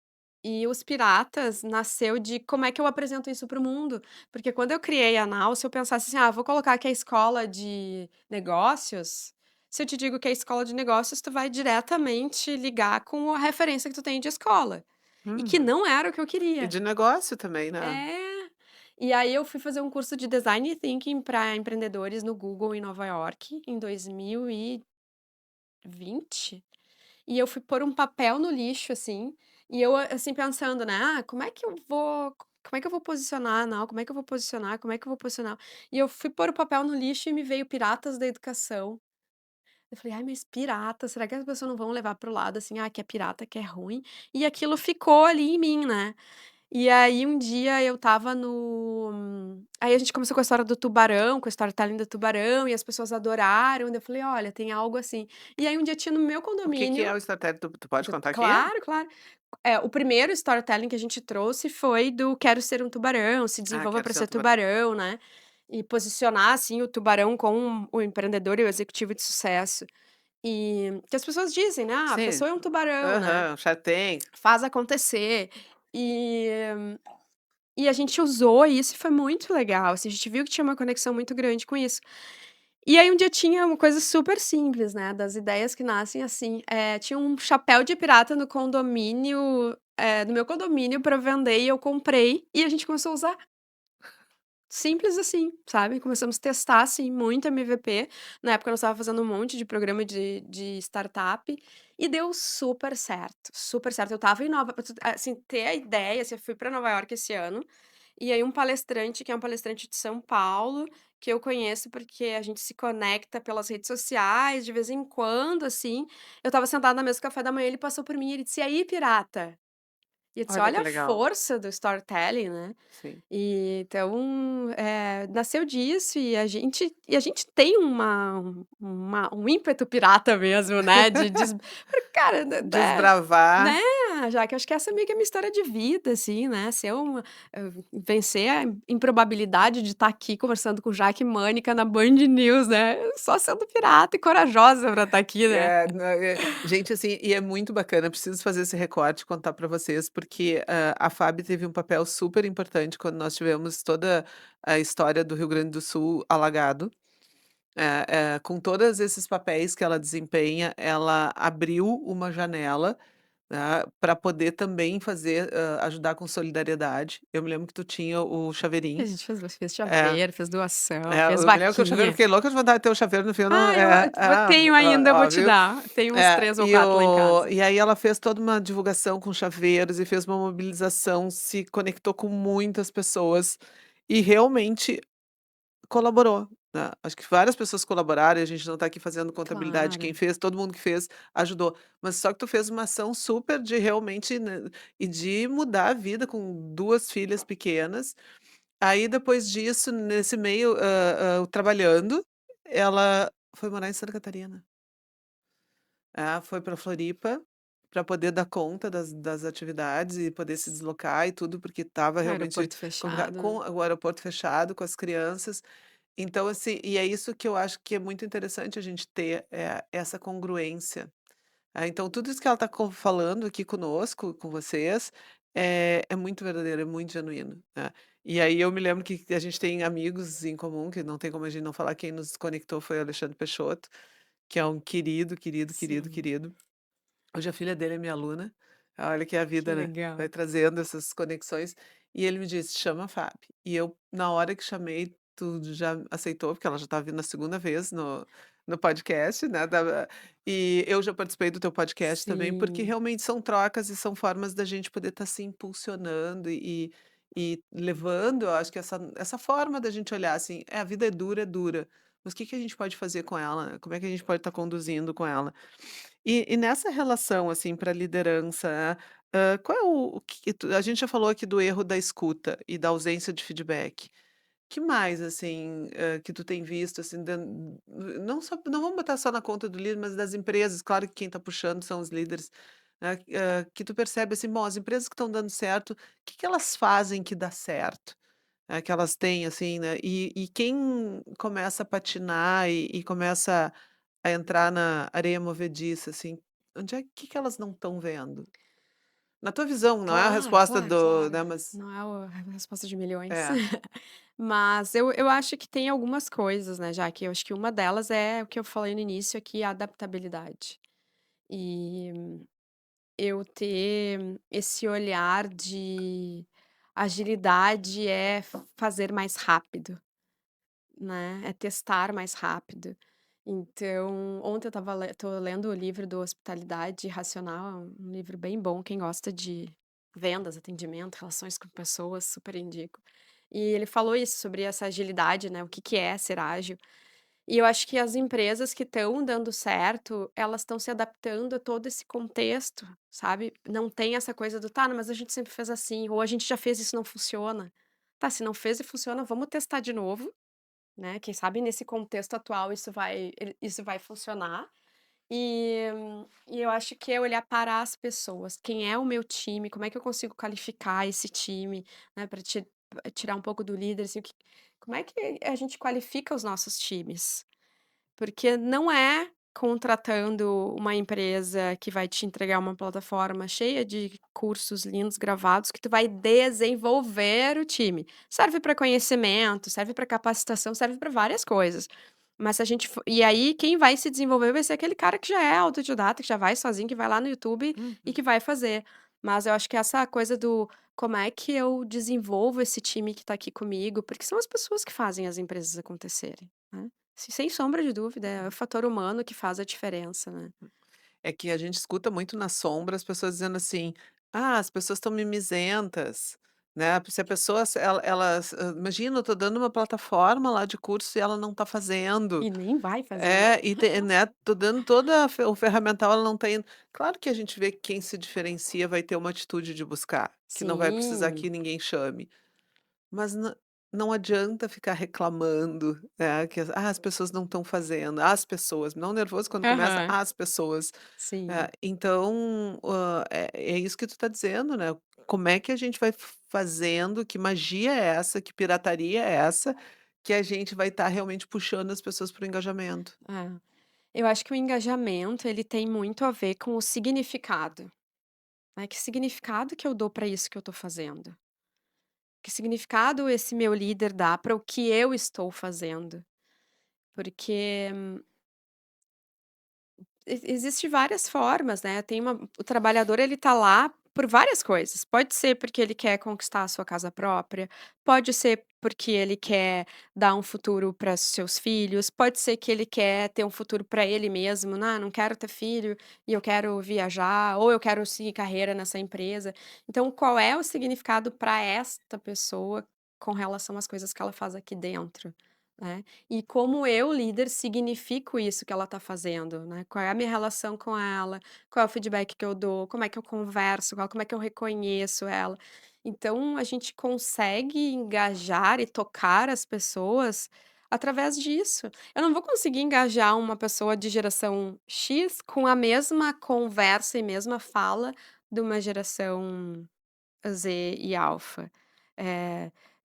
E os Piratas nasceu de como é que eu apresento isso para o mundo, porque quando eu criei a Nau, se eu pensasse assim: "Ah, vou colocar aqui a escola de negócios", se eu te digo que é escola de negócios, tu vai diretamente ligar com a referência que tu tem de escola, e que Uhum. não era o que eu E queria. de negócio também, né. É. E aí eu fui fazer um curso de Design Thinking para empreendedores no Google em Nova York, em 2020. E eu fui pôr um papel no lixo, assim, e eu, assim, pensando, né: "Ah, como é que eu vou posicionar? Não, como é que eu vou posicionar? Como é que eu vou posicionar?". E eu fui pôr o papel no lixo e me veio Piratas da Educação. Eu falei: "Ai, mas pirata, será que as pessoas não vão levar para o lado, assim, ah, que é pirata, que é ruim?". E aquilo ficou ali em mim, né. E aí um dia eu estava aí a gente começou com a história do tubarão, com o storytelling do tubarão, e as pessoas adoraram, daí eu falei: "Olha, tem algo assim". E aí um dia tinha no meu O que é condomínio o estratégia? Tu pode contar aqui? claro, claro. O primeiro storytelling que a gente trouxe foi do "Quero ser um tubarão", "Se Ah, desenvolva quero para ser um ser tubarão. tubarão", né, e posicionar, assim, o tubarão como o empreendedor e o executivo de sucesso. E que as pessoas dizem, né: "Ah, a Sim. pessoa é um tubarão, né, Aham, Shark Tank. faz acontecer". E e a gente usou isso e foi muito legal, assim, a gente viu que tinha uma conexão muito grande com isso. E aí um dia tinha uma coisa super simples, né, das ideias que nascem assim, tinha um chapéu de pirata no condomínio, no meu condomínio pra vender e eu comprei, e a gente começou a usar. Simples assim, sabe, começamos a testar, assim, muito MVP, na época eu estava fazendo um monte de programa de startup, e deu super certo, super certo. Eu estava em Nova pra tu assim, ter a ideia, assim, eu fui pra Nova York esse ano, e aí um palestrante, que é um palestrante de São Paulo, que eu conheço porque a gente se conecta pelas redes sociais, de vez em quando, assim, eu estava sentada na mesa do café da manhã, ele passou por mim e ele disse: "E aí, pirata?". E eu disse: Olha que "Olha a legal. força do storytelling, né". Sim. E então, nasceu disso e a gente tem um ímpeto pirata mesmo, né, porque cara, Desbravar. né, já que acho que essa é meio que a minha história de vida, assim, né, ser uma vencer a improbabilidade de estar aqui conversando com Jaque Mânica na Band News, né, só sendo pirata e corajosa pra estar aqui, né. Gente, assim, e é muito bacana, preciso fazer esse recorte e contar para vocês, porque, a FAB teve um papel super importante quando nós tivemos toda a história do Rio Grande do Sul alagado. Com todos esses papéis que ela desempenha, ela abriu uma janela, pra poder também fazer, ajudar com solidariedade. Eu me lembro que tu tinha o A chaveirinho. gente fez É. chaveiro, fez doação, É, fez eu me lembro que o chaveiro eu vaquinha. fiquei louca de vontade de ter o chaveiro no fim eu não Ah, eu tenho ainda, eu vou te viu. dar. Tenho uns 3 ou 4 lá em casa. E aí ela fez toda uma divulgação com chaveiros e fez uma mobilização, se conectou com muitas pessoas e realmente colaborou, né. Acho que várias pessoas colaboraram e a gente não está aqui fazendo contabilidade de quem Claro. fez, todo mundo que fez ajudou. Mas só que tu fez uma ação super de realmente, né, e de mudar a vida com 2 filhas pequenas. Aí depois disso, nesse meio, trabalhando, ela foi morar em Santa Catarina. Foi para Floripa, para poder dar conta das atividades e poder se deslocar e tudo, porque estava realmente Aeroporto complicado, fechado, com né. o aeroporto fechado, com as crianças. Então, assim, e é isso que eu acho que é muito interessante a gente ter, essa congruência. Então tudo isso que ela está falando aqui conosco, com vocês, é muito verdadeiro, é muito genuíno, né. E aí eu me lembro que a gente tem amigos em comum, que não tem como a gente não falar, quem nos conectou foi o Alexandre Peixoto, que é um querido, querido, querido, Sim, querido. Hoje a filha dele é minha aluna. Olha que é a que vida, né, vai legal. trazendo essas conexões. E ele me disse: "Chama a Fábio". E eu, na hora que chamei, tu já aceitou, porque ela já estava vindo a segunda vez no podcast, né, e eu já participei do teu podcast também, porque Sim. realmente são trocas e são formas da gente poder estar se impulsionando e levando, eu acho que essa forma da gente olhar assim: "É, a vida é dura, mas o que que a gente pode fazer com ela? Como é que a gente pode estar conduzindo com ela?". E nessa relação, assim, para liderança, qual é o que tu a gente já falou aqui do erro da escuta e da ausência de feedback. Que mais, assim, que tu tem visto, assim, não vamos botar só na conta do líder, mas das empresas, claro que quem está puxando são os líderes, né, que tu percebe, assim, bom, as empresas que estão dando certo, o que que elas fazem que dá certo? Que elas têm, assim, né, e quem começa a patinar e começa a entrar na areia movediça, assim, onde é que elas não estão vendo? Na tua visão, não é a Claro, resposta claro, do claro. né, mas Não é o a resposta de milhões. é. Mas eu acho que tem algumas coisas, né, já que eu acho que uma delas é o que eu falei no início aqui, a adaptabilidade. E eu ter esse olhar de agilidade é fazer mais rápido, né, é testar mais rápido. Então, ontem eu estava tô lendo o livro do Hospitalidade Racional, é um livro bem bom, quem gosta de vendas, atendimento, relações com pessoas, super indico. E ele falou isso, sobre essa agilidade, né, o que que é ser ágil. E eu acho que as empresas que estão dando certo, elas estão se adaptando a todo esse contexto, sabe. Não tem essa coisa do: "Tá, mas a gente sempre fez assim", ou "A gente já fez isso, não funciona". Tá, se não fez e funciona, vamos testar de novo, né, quem sabe nesse contexto atual isso vai funcionar. E eu acho que é olhar para as pessoas, quem é o meu time, como é que eu consigo qualificar esse time, né, para tirar um pouco do líder, assim, como é que a gente qualifica os nossos times? Porque não é contratando uma empresa que vai te entregar uma plataforma cheia de cursos lindos gravados que tu vai desenvolver o time. Serve para conhecimento, serve para capacitação, serve para várias coisas. Mas se a gente e aí quem vai se desenvolver vai ser aquele cara que já é autodidata, que já vai sozinho, que vai lá no YouTube e Uhum. que vai fazer. Mas eu acho que essa coisa do como é que eu desenvolvo esse time que está aqui comigo, porque são as pessoas que fazem as empresas acontecerem, né. Sem sombra de dúvida, é o fator humano que faz a diferença, né. É que a gente escuta muito na sombra as pessoas dizendo assim: "Ah, as pessoas estão mimizentas", né, se a pessoa se elas imagina, eu tô dando uma plataforma lá de curso e ela não tá fazendo. E nem vai fazer, né. É, e né, tô dando toda a o ferramental, ela não tá indo. Claro que a gente vê que quem se diferencia vai ter uma atitude de buscar, que não vai precisar Sim. que ninguém chame. Mas não adianta ficar reclamando, né, que as pessoas não estão fazendo, as pessoas, me dá um nervoso quando começa Aham. "as pessoas". Sim. Então, é isso que tu tá dizendo, né, como é que a gente vai fazendo, que magia é essa, que pirataria é essa, que a gente vai estar realmente puxando as pessoas para o engajamento. É. Eu acho que o engajamento, ele tem muito a ver com o significado, né, que significado que eu dou para isso que eu estou fazendo? Que significado esse meu líder dá para o que eu estou fazendo? Porque existe várias formas, né, tem uma o trabalhador ele tá lá por várias coisas, pode ser porque ele quer conquistar a sua casa própria, pode ser porque ele quer dar um futuro para seus filhos, pode ser que ele quer ter um futuro para ele mesmo, "Ah, não quero ter filho e eu quero viajar", ou "Eu quero seguir carreira nessa empresa". Então qual é o significado para esta pessoa com relação às coisas que ela faz aqui dentro, né? E como eu, líder, significo isso que ela está fazendo, né? Qual é a minha relação com ela, qual é o feedback que eu dou, como é que eu converso com ela, como é que eu reconheço ela. Então, a gente consegue engajar e tocar as pessoas através disso. Eu não vou conseguir engajar uma pessoa de geração X com a mesma conversa e mesma fala de uma geração Z e alfa.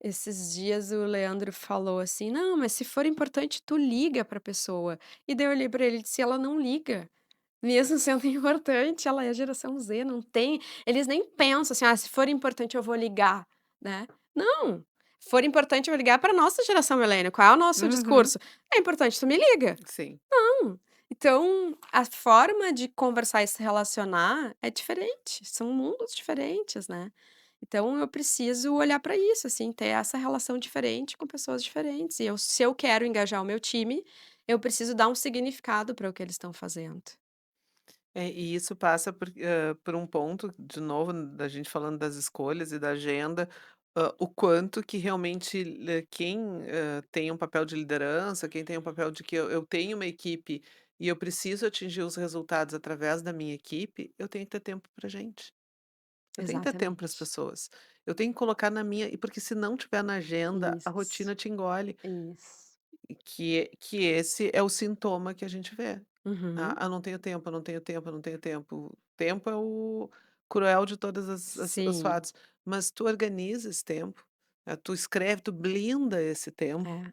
Esses dias o Leandro falou assim: "Não, mas se for importante tu liga pra pessoa". E daí eu olhei pra ele e disse: "Ela não liga, mesmo sendo importante, ela é geração Z, não tem eles nem pensam assim: 'Ah, se for importante eu vou ligar', né. Não, se for importante eu vou ligar pra nossa geração milênio, qual é o nosso Uhum. discurso? É importante tu me liga. Sim. Não. Então, a forma de conversar e se relacionar é diferente, são mundos diferentes, né. Então eu preciso olhar para isso, assim, ter essa relação diferente com pessoas diferentes. E se eu quero engajar o meu time, eu preciso dar um significado para o que eles estão fazendo. É, e isso passa por um ponto, de novo, da gente falando das escolhas e da agenda, o quanto que realmente quem tem um papel de liderança, quem tem um papel de que eu tenho uma equipe e eu preciso atingir os resultados através da minha equipe, eu tenho que ter tempo para gente. Eu tenho que ter tempo para as Exatamente. pessoas. Eu tenho que colocar na minha, e porque se não tiver na agenda, a Isso, rotina te engole. isso. E que esse é o sintoma que a gente vê. Uhum. Ah, não tenho tempo, eu não tenho tempo, eu não tenho tempo. Tempo é o cruel de todas as os Sim, fatos, mas tu organiza esse tempo, tu escreve, tu blinda esse tempo, é.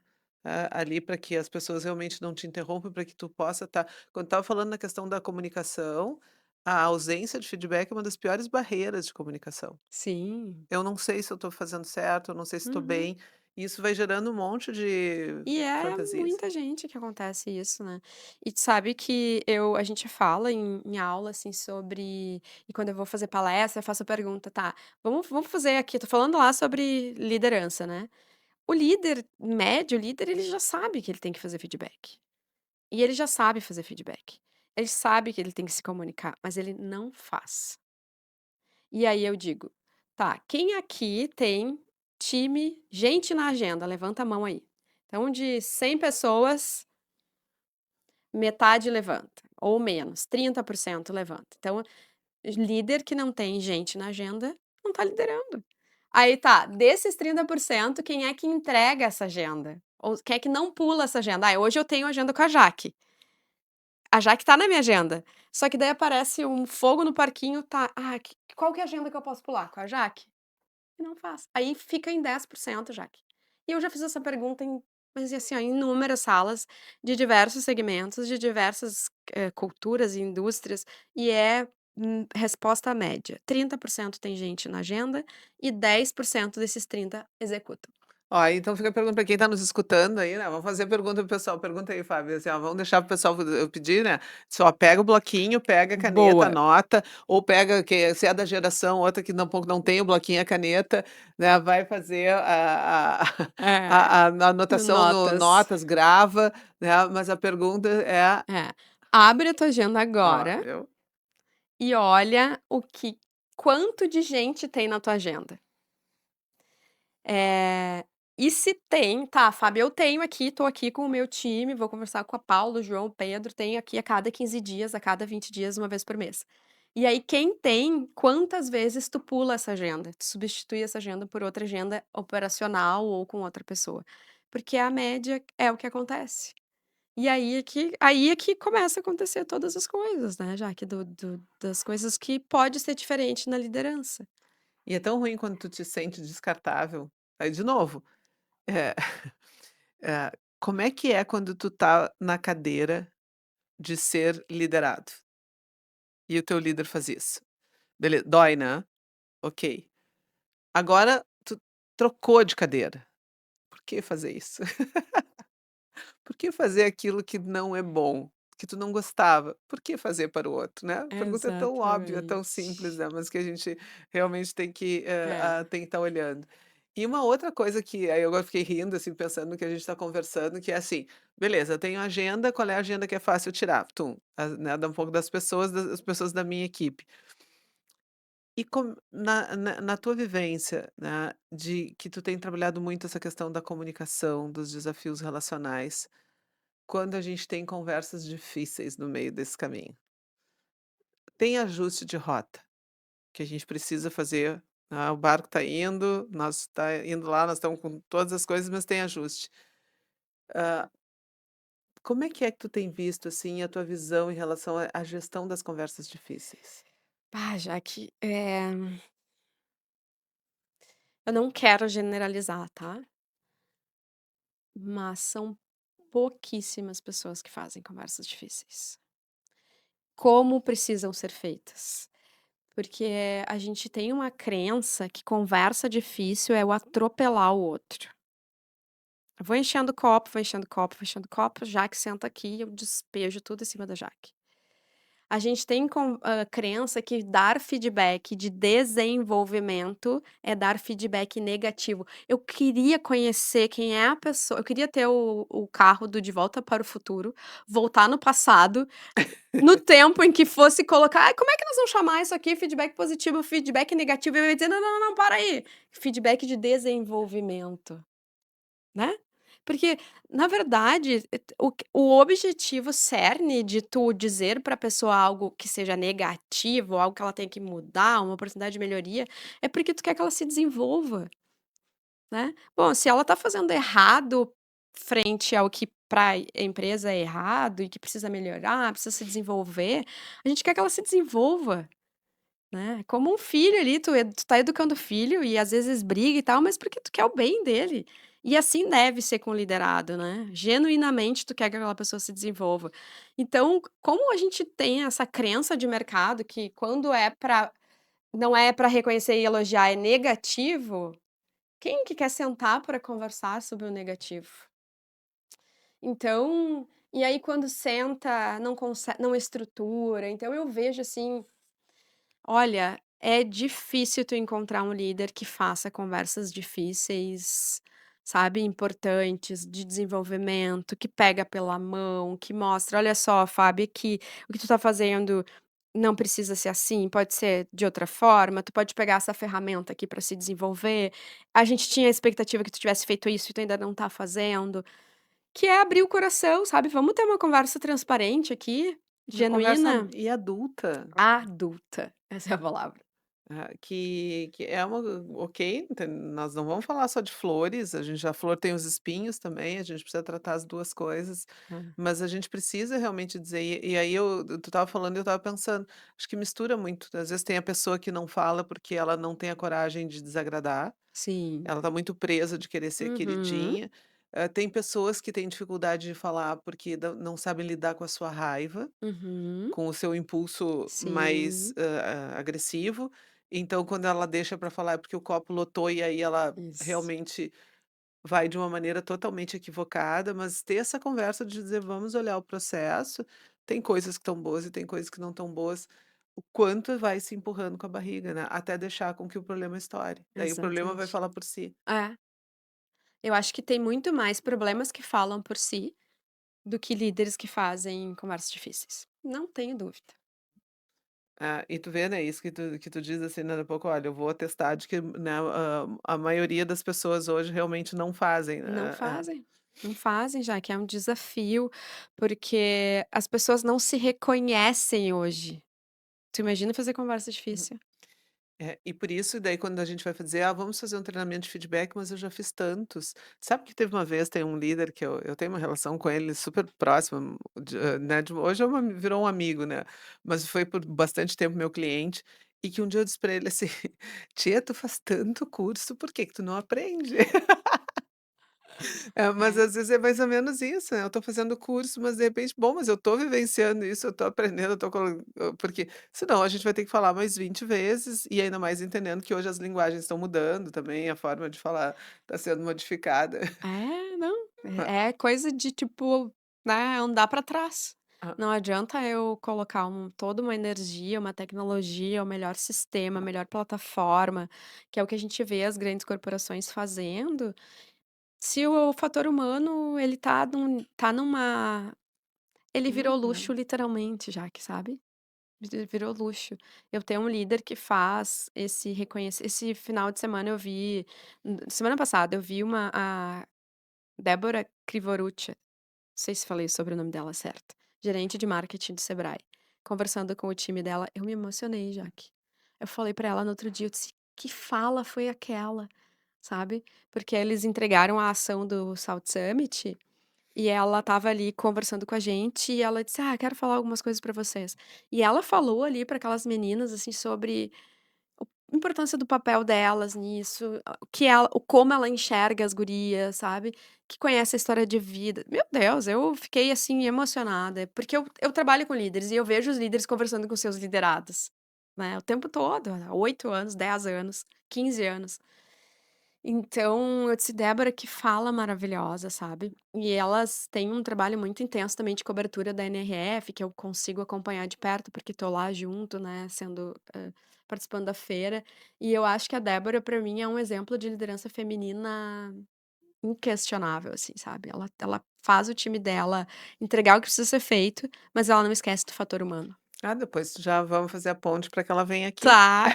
ali para que as pessoas realmente não te interrompam, para que tu possa estar quando estava falando na questão da comunicação, a ausência de feedback é uma das piores barreiras de comunicação. Sim. Eu não sei se eu estou fazendo certo, eu não sei se estou Uhum. bem, e isso vai gerando um monte de E é fantasias. muita gente que acontece isso, né. E tu sabe que a gente fala em aula, assim, sobre e quando eu vou fazer palestra, eu faço a pergunta: "Tá, vamos fazer aqui", tô falando lá sobre liderança, né. O líder médio, o líder, ele já sabe que ele tem que fazer feedback. E ele já sabe fazer feedback. Ele sabe que ele tem que se comunicar, mas ele não faz. E aí eu digo: "Tá, quem aqui tem gente na agenda? Levanta a mão aí". Então de 100 pessoas, metade levanta, ou menos, 30% levanta. Então, líder que não tem gente na agenda, não tá liderando. Aí tá, desses 30%, quem é que entrega essa agenda? Ou quem é que não pula essa agenda? "Ai, hoje eu tenho agenda com a Jaque". A Jaque tá na minha agenda, só que daí aparece um fogo no parquinho, tá, qual que é a agenda que eu posso pular? Com a Jaque? E não faz. Aí fica em 10%, Jaque. E eu já fiz essa pergunta mas assim, ó, em inúmeras salas de diversos segmentos, de diversas, culturas e indústrias, e resposta média. 30% tem gente na agenda e 10% desses 30 executam. Ó, então fica a pergunta para quem está nos escutando aí, né, vamos fazer a pergunta para o pessoal, pergunta aí, Fábio, assim, ó, vamos deixar para o pessoal eu pedir, né, só pega o bloquinho, pega a caneta, Boa. anota, ou pega que se é da geração, outra que não tem o bloquinho e a caneta, né, vai fazer É, a anotação no notas. notas, grava, né, mas a pergunta é É. Abre a tua agenda ó, agora viu. e olha quanto de gente tem na tua agenda. E se tem, tá, Fábio, eu tenho aqui, tô aqui com o meu time, vou conversar com a Paula, o João, o Pedro, tenho aqui a cada 15 dias, a cada 20 dias, uma vez por mês. E aí, quem tem, quantas vezes tu pula essa agenda? Tu substitui essa agenda por outra agenda operacional ou com outra pessoa. Porque a média é o que acontece. E aí é que começa a acontecer todas as coisas, né, já que das coisas que pode ser diferente na liderança. E é tão ruim quando tu te sente descartável, aí de novo, eh, como é quando tu tá na cadeira de ser liderado, e o teu líder faz isso. Dói, né? Ok. Agora tu trocou de cadeira. Por que fazer isso? Por que fazer aquilo que não é bom, que tu não gostava? Por que fazer para o outro, né? A pergunta é tão óbvia, tão simples, Exatamente. né, mas que a gente realmente tem que, É. tem que estar olhando. E uma outra coisa que aí agora fiquei rindo, assim, pensando no que a gente está conversando, que é assim: beleza, eu tenho agenda, qual é a agenda que é fácil tirar? Tum, né, dá um pouco das pessoas da minha equipe. E na tua vivência, né, de que tu tem trabalhado muito essa questão da comunicação, dos desafios relacionais, quando a gente tem conversas difíceis no meio desse caminho, tem ajuste de rota que a gente precisa fazer, o barco está indo, nós está indo lá, nós estamos com todas as coisas, mas tem ajuste. Como é que tu tem visto, assim, a tua visão em relação à gestão das conversas difíceis? Já que, eu não quero generalizar, tá, mas são pouquíssimas pessoas que fazem conversas difíceis. Como precisam ser feitas? Porque a gente tem uma crença que conversa difícil é o atropelar o outro. Eu vou enchendo o copo, vou enchendo o copo, vou enchendo o copo, Jaque senta aqui e eu despejo tudo em cima da Jaque. A gente tem crença que dar feedback de desenvolvimento é dar feedback negativo. Eu queria conhecer quem é a pessoa, eu queria ter o carro do De Volta para o Futuro, voltar no passado, no tempo em que fosse colocar: "Ai, como é que nós vamos chamar isso aqui? Feedback positivo, feedback negativo", eu ia dizer: "Não, não, não, para aí, feedback de desenvolvimento", né. Porque, na verdade, o objetivo cerne de tu dizer pra pessoa algo que seja negativo, algo que ela tenha que mudar, uma oportunidade de melhoria, é porque tu quer que ela se desenvolva, né. Bom, se ela tá fazendo errado frente ao que pra empresa é errado e que precisa melhorar, precisa se desenvolver, a gente quer que ela se desenvolva, né. Como um filho ali, tu tá educando o filho e às vezes briga e tal, mas porque tu quer o bem dele. E assim deve ser com o liderado, né. Genuinamente tu quer que aquela pessoa se desenvolva. Então, como a gente tem essa crença de mercado que quando não é pra reconhecer e elogiar, é negativo, quem que quer sentar para conversar sobre o negativo? Então, e aí quando senta, não estrutura, então eu vejo assim, olha, é difícil tu encontrar um líder que faça conversas difíceis, sabe, importantes, de desenvolvimento, que pega pela mão, que mostra: "Olha só, Fábio, aqui, o que tu tá fazendo não precisa ser assim, pode ser de outra forma, tu pode pegar essa ferramenta aqui para se desenvolver. A gente tinha a expectativa que tu tivesse feito isso e tu ainda não tá fazendo", que é abrir o coração, sabe, "Vamos ter uma conversa transparente aqui, Uma conversa genuína, e adulta. adulta", essa é a palavra. Que é uma ok, nós não vamos falar só de flores, a flor tem os espinhos também, a gente precisa tratar as 2 coisas, É. mas a gente precisa realmente dizer e aí tu estava falando e eu estava pensando, acho que mistura muito, às vezes tem a pessoa que não fala porque ela não tem a coragem de desagradar, Sim. ela está muito presa de querer ser Uhum, queridinha, tem pessoas que têm dificuldade de falar porque não sabem lidar com a sua raiva, uhum. com o seu impulso mais, Sim, agressivo, então quando ela deixa para falar é porque o copo lotou e aí ela isso. realmente vai de uma maneira totalmente equivocada, mas ter essa conversa de dizer: "Vamos olhar o processo, tem coisas que estão boas e tem coisas que não estão boas", o quanto vai se empurrando com a barriga, né, até deixar com que o problema estoure, daí o problema vai Exatamente. falar por si. É, eu acho que tem muito mais problemas que falam por si, do que líderes que fazem conversas difíceis. Não tenho dúvida. Ah, e tu vê, né, isso que tu diz, assim, né, daqui a pouco: "Olha, eu vou atestar de que, né, a maioria das pessoas hoje realmente não fazem", Não né, fazem, não fazem já, que é um desafio, porque as pessoas não se reconhecem hoje. Tu imagina fazer conversa difícil? e por isso, daí quando a gente vai fazer: "Ah, vamos fazer um treinamento de feedback", mas eu já fiz tantos. Sabe que teve uma vez, tem um líder que eu tenho uma relação com ele super próxima, né, hoje é virou um amigo, né, mas foi por bastante tempo meu cliente, e que um dia eu disse pra ele assim: "Tia, tu faz tanto curso, por que que tu não aprende?" É, mas É. às vezes é mais ou menos isso, né, eu tô fazendo curso, mas de repente, bom, mas eu tô vivenciando isso, eu tô aprendendo, eu tô porque senão a gente vai ter que falar mais 20 vezes, e ainda mais entendendo que hoje as linguagens estão mudando também, a forma de falar está sendo modificada. É, não, é coisa de tipo, né, andar pra trás. Ah, Não adianta eu colocar toda uma energia, uma tecnologia, o melhor sistema, a ah, melhor plataforma, que é o que a gente vê as grandes corporações fazendo, se o fator humano ele tá numa ele virou luxo uhum. literalmente já que sabe? Virou luxo. Eu tenho um líder que faz esse final de semana eu vi semana passada eu vi a Débora Krivorucha, não sei se falei sobre o nome dela certo, gerente de marketing do Sebrae, conversando com o time dela, eu me emocionei, Jaque. Eu falei pra ela no outro dia, eu disse: "Que fala foi aquela?", sabe, porque eles entregaram a ação do South Summit, e ela estava ali conversando com a gente e ela disse: "Ah, quero falar algumas coisas pra vocês". E ela falou ali pra aquelas meninas, assim, sobre a importância do papel delas nisso, o como ela enxerga as gurias, sabe, que conhece a história de vida. Meu Deus, eu fiquei, assim, emocionada, porque eu trabalho com líderes e eu vejo os líderes conversando com seus liderados, né, o tempo todo, há 8 anos, 10 anos, 15 anos. Então, eu disse: "Débora, que fala maravilhosa", sabe. E elas têm um trabalho muito intenso também de cobertura da NRF, que eu consigo acompanhar de perto, porque tô lá junto, né, participando da feira. E eu acho que a Débora, pra mim, é um exemplo de liderança feminina inquestionável, assim, sabe. Ela faz o time dela entregar o que precisa ser feito, mas ela não esquece do fator humano. Ah, depois já vamos fazer a ponte para que ela venha aqui. Tá,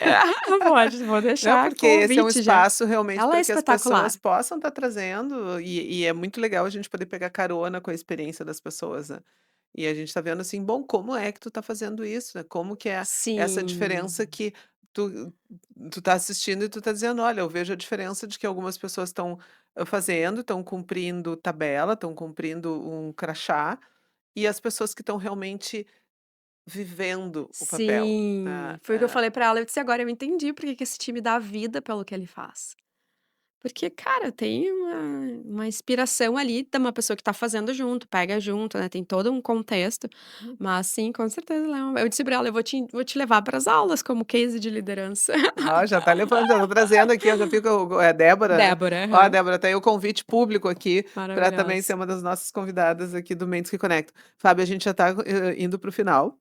pode, vou Não, deixar porque esse é um convite já. espaço realmente Ela é para que as pessoas espetacular. possam estar trazendo, e é muito legal a gente poder pegar carona com a experiência das pessoas, né. E a gente tá vendo assim, bom, como é que tu tá fazendo isso, né, como que é essa diferença Sim. que tu tu tá assistindo e tu tá dizendo: "Olha, eu vejo a diferença de que algumas pessoas estão, fazendo, estão cumprindo tabela, estão cumprindo um crachá, e as pessoas que estão realmente vivendo o papel", Sim, né. foi o que eu falei pra ela, eu disse: "Agora eu entendi porque que esse time dá vida pelo que ele faz". Porque, cara, tem uma inspiração ali de uma pessoa que tá fazendo junto, pega junto, né, tem todo um contexto, mas sim, com certeza eu disse pra ela: "Eu vou te levar para as aulas como case de liderança". Ó, já tá levando, já tô trazendo aqui, eu já fico Débora, né. Débora, Ó, aham, Débora, tá aí o convite público aqui para também ser maravilhosa. uma das nossas convidadas aqui do Mentes que Conectam. Fábio, a gente já tá, indo para o final,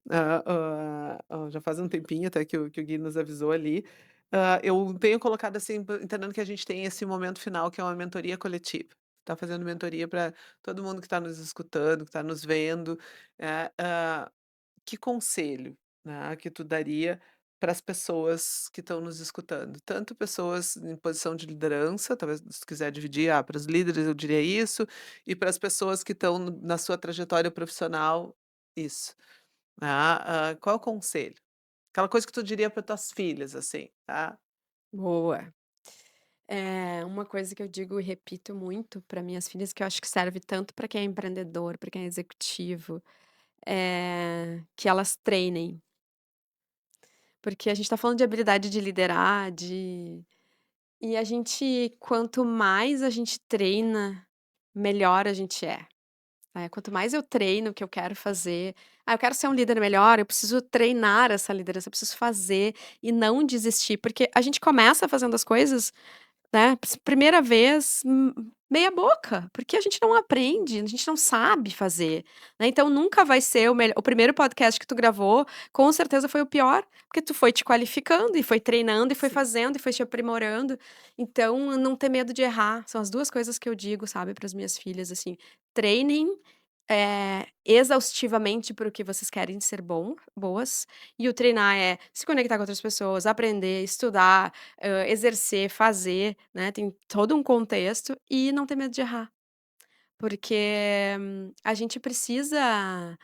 já faz um tempinho até que o Gui nos avisou ali. Eu tenho colocado assim, entendendo que a gente tem esse momento final que é uma mentoria coletiva. Tá fazendo mentoria para todo mundo que está nos escutando, que está nos vendo, que conselho, né, que tu daria para as pessoas que estão nos escutando? Tanto pessoas em posição de liderança, talvez se quiser dividir, para os líderes eu diria isso, e para as pessoas que estão na sua trajetória profissional, isso. Qual é o conselho? Aquela coisa que tu diria para tuas filhas, assim, tá? Boa. Uma coisa que eu digo e repito muito para minhas filhas, que eu acho que serve tanto para quem é empreendedor, para quem é executivo, é que elas treinem. Porque a gente tá falando de habilidade de liderar, e a gente quanto mais a gente treina, melhor a gente é. Quanto mais eu treino o que eu quero fazer, eu quero ser um líder melhor, eu preciso treinar essa liderança, eu preciso fazer e não desistir, porque a gente começa fazendo as coisas, né, primeira vez, meia boca, porque a gente não aprende, a gente não sabe fazer, né, então nunca vai ser o primeiro podcast que tu gravou, com certeza foi o pior, porque tu foi te qualificando e foi treinando e foi Sim. fazendo e foi te aprimorando, então não ter medo de errar, são as 2 coisas que eu digo, sabe, para as minhas filhas, assim, treinem exaustivamente para o que vocês querem ser boas, e o treinar é se conectar com outras pessoas, aprender, estudar, exercer, fazer, né, tem todo um contexto, e não ter medo de errar. Porque a gente precisa,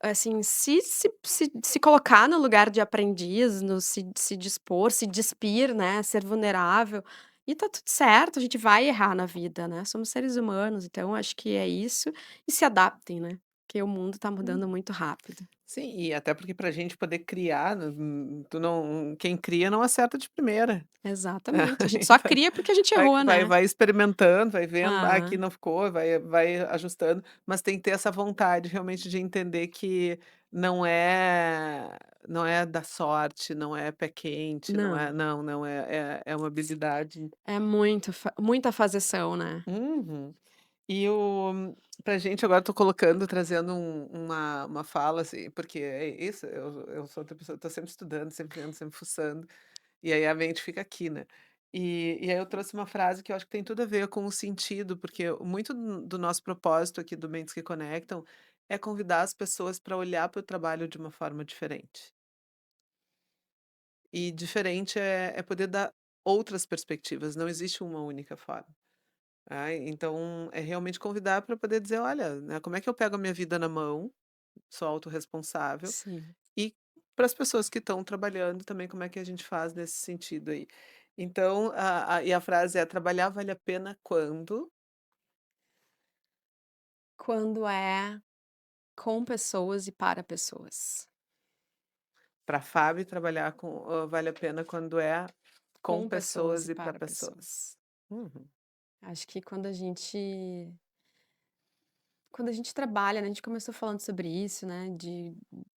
assim, se colocar no lugar de aprendiz, no se dispor, se despir, né, ser vulnerável, e tá tudo certo, a gente vai errar na vida, né, somos seres humanos, então acho que é isso, e se adaptem, né, porque o mundo tá mudando muito rápido. Sim, e até porque para a gente poder criar, tu não quem cria não acerta de primeira. Exatamente, a gente só Então, cria porque a gente vai errou, vai né. vai experimentando, vai vendo, aqui Ah, não ficou, vai ajustando, mas tem que ter essa vontade realmente de entender que não é não é da sorte, não é pé quente, não é não, não, não, é uma habilidade. é muita fazeção, né. Uhum. E pra gente agora tô colocando, trazendo uma fala, assim, porque é isso, eu sou outra pessoa, tô sempre estudando, sempre vendo, sempre fuçando. E aí a mente fica aqui, né. E aí eu trouxe uma frase que eu acho que tem tudo a ver com o sentido, porque muito do nosso propósito aqui do Mentes que Conectam, é convidar as pessoas para olhar para o trabalho de uma forma diferente. E diferente é poder dar outras perspectivas, não existe uma única forma. Então é realmente convidar para poder dizer: "Olha, né, como é que eu pego a minha vida na mão, sou autorresponsável, Sim. e para as pessoas que estão trabalhando também, como é que a gente faz nesse sentido aí?". Então, a frase é: "Trabalhar vale a pena quando". Quando é com pessoas e para pessoas. Para Fábio, trabalhar vale a pena quando é com Com pessoas pessoas e e para para pessoas. pessoas. Uhum. Acho que quando a gente trabalha, né, a gente começou falando sobre isso, né, de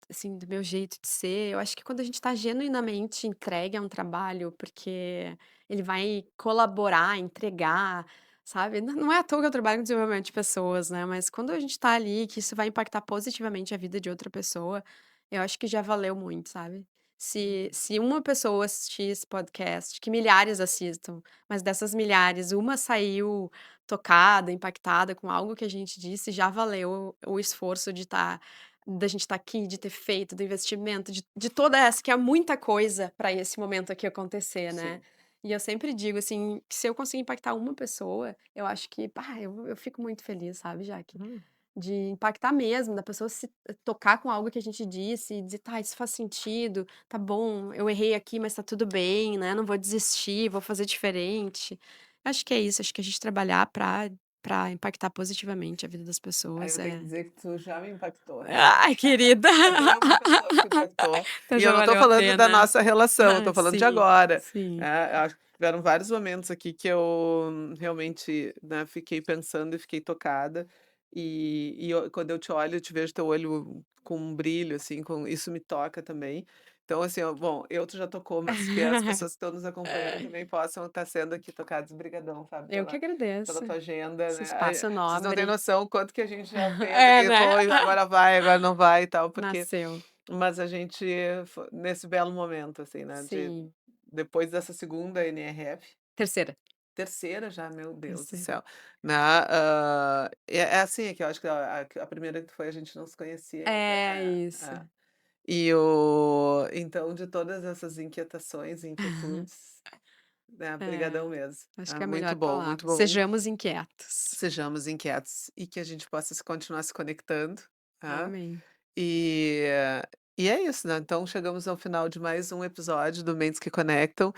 assim, do meu jeito de ser, eu acho que quando a gente tá genuinamente entregue a um trabalho, porque ele vai colaborar, entregar, sabe, não é à toa que eu trabalho com desenvolvimento de pessoas, né, mas quando a gente tá ali, que isso vai impactar positivamente a vida de outra pessoa, eu acho que já valeu muito, sabe. Se uma pessoa assistir esse podcast, que milhares assistam, mas dessas milhares, uma saiu tocada, impactada com algo que a gente disse, já valeu o esforço da gente estar aqui, de ter feito, do investimento, de toda essa que é muita coisa para esse momento aqui acontecer, né. Sim. E eu sempre digo, assim, que se eu conseguir impactar uma pessoa, eu acho que, pá, eu fico muito feliz, sabe, Jaque. Hum. De impactar mesmo, da pessoa se tocar com algo que a gente disse e dizer: "Tá, isso faz sentido, tá bom, eu errei aqui, mas tá tudo bem, né, não vou desistir, vou fazer diferente". Acho que é isso, acho que a gente trabalhar pra impactar positivamente a vida das Aí pessoas eu tenho que é dizer que tu já me impactou. ai, querida. Tu é uma pessoa que impactou. Então E já eu não tô valeu a falando da pena. nossa relação, eu tô Ah, falando de sim, agora. sim. Eu acho que tiveram vários momentos aqui que eu realmente, né, fiquei pensando e fiquei tocada. Quando eu te olho, eu te vejo teu olho com um brilho, assim, com isso me toca também. Então, assim, ó, bom, eu tu já tocou, mas que as pessoas que estão nos acompanhando também possam estar sendo aqui tocadas. Brigadão, sabe, Eu que pela agradeço. tua agenda, Esse né. espaço é Vocês não têm nobre. noção o quanto que a gente já fez É, aqui, né. foi, agora vai, agora não vai e tal, porque Nasceu. mas a gente nesse belo momento, assim, né, de Sim. depois dessa segunda NRF, Terceira, terceira já, meu Deus do terceira. céu, né, é assim, é que eu acho que a primeira que tu foi a gente não se conhecia ainda. É, isso. É. Então de todas essas inquietações e inquietudes, né, brigadão É, mesmo. acho É que é a muito melhor bom, palavra. muito bom. Sejamos inquietos. Sejamos inquietos e que a gente possa se continuar se conectando, tá. Amém. E e é isso, né, então chegamos ao final de mais um episódio do Mentes que Conectam.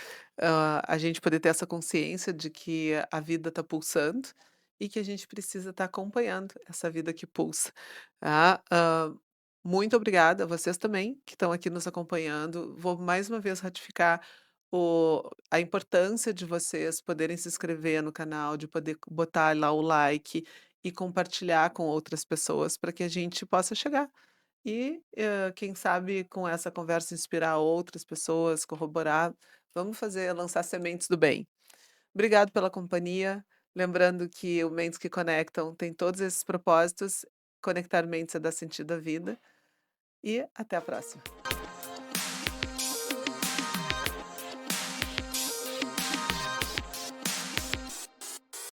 A gente poder ter essa consciência de que a vida está pulsando e que a gente precisa estar acompanhando essa vida que pulsa, tá. Muito obrigada a vocês também que estão aqui nos acompanhando. Vou mais uma vez ratificar a importância de vocês poderem se inscrever no canal, de poder botar lá o like e compartilhar com outras pessoas para que a gente possa chegar e, quem sabe com essa conversa inspirar outras pessoas, corroborar. Vamos fazer lançar sementes do bem. Obrigado pela companhia. Lembrando que o Mentes que Conectam tem todos esses propósitos. Conectar mentes é dar sentido à vida. E até a próxima.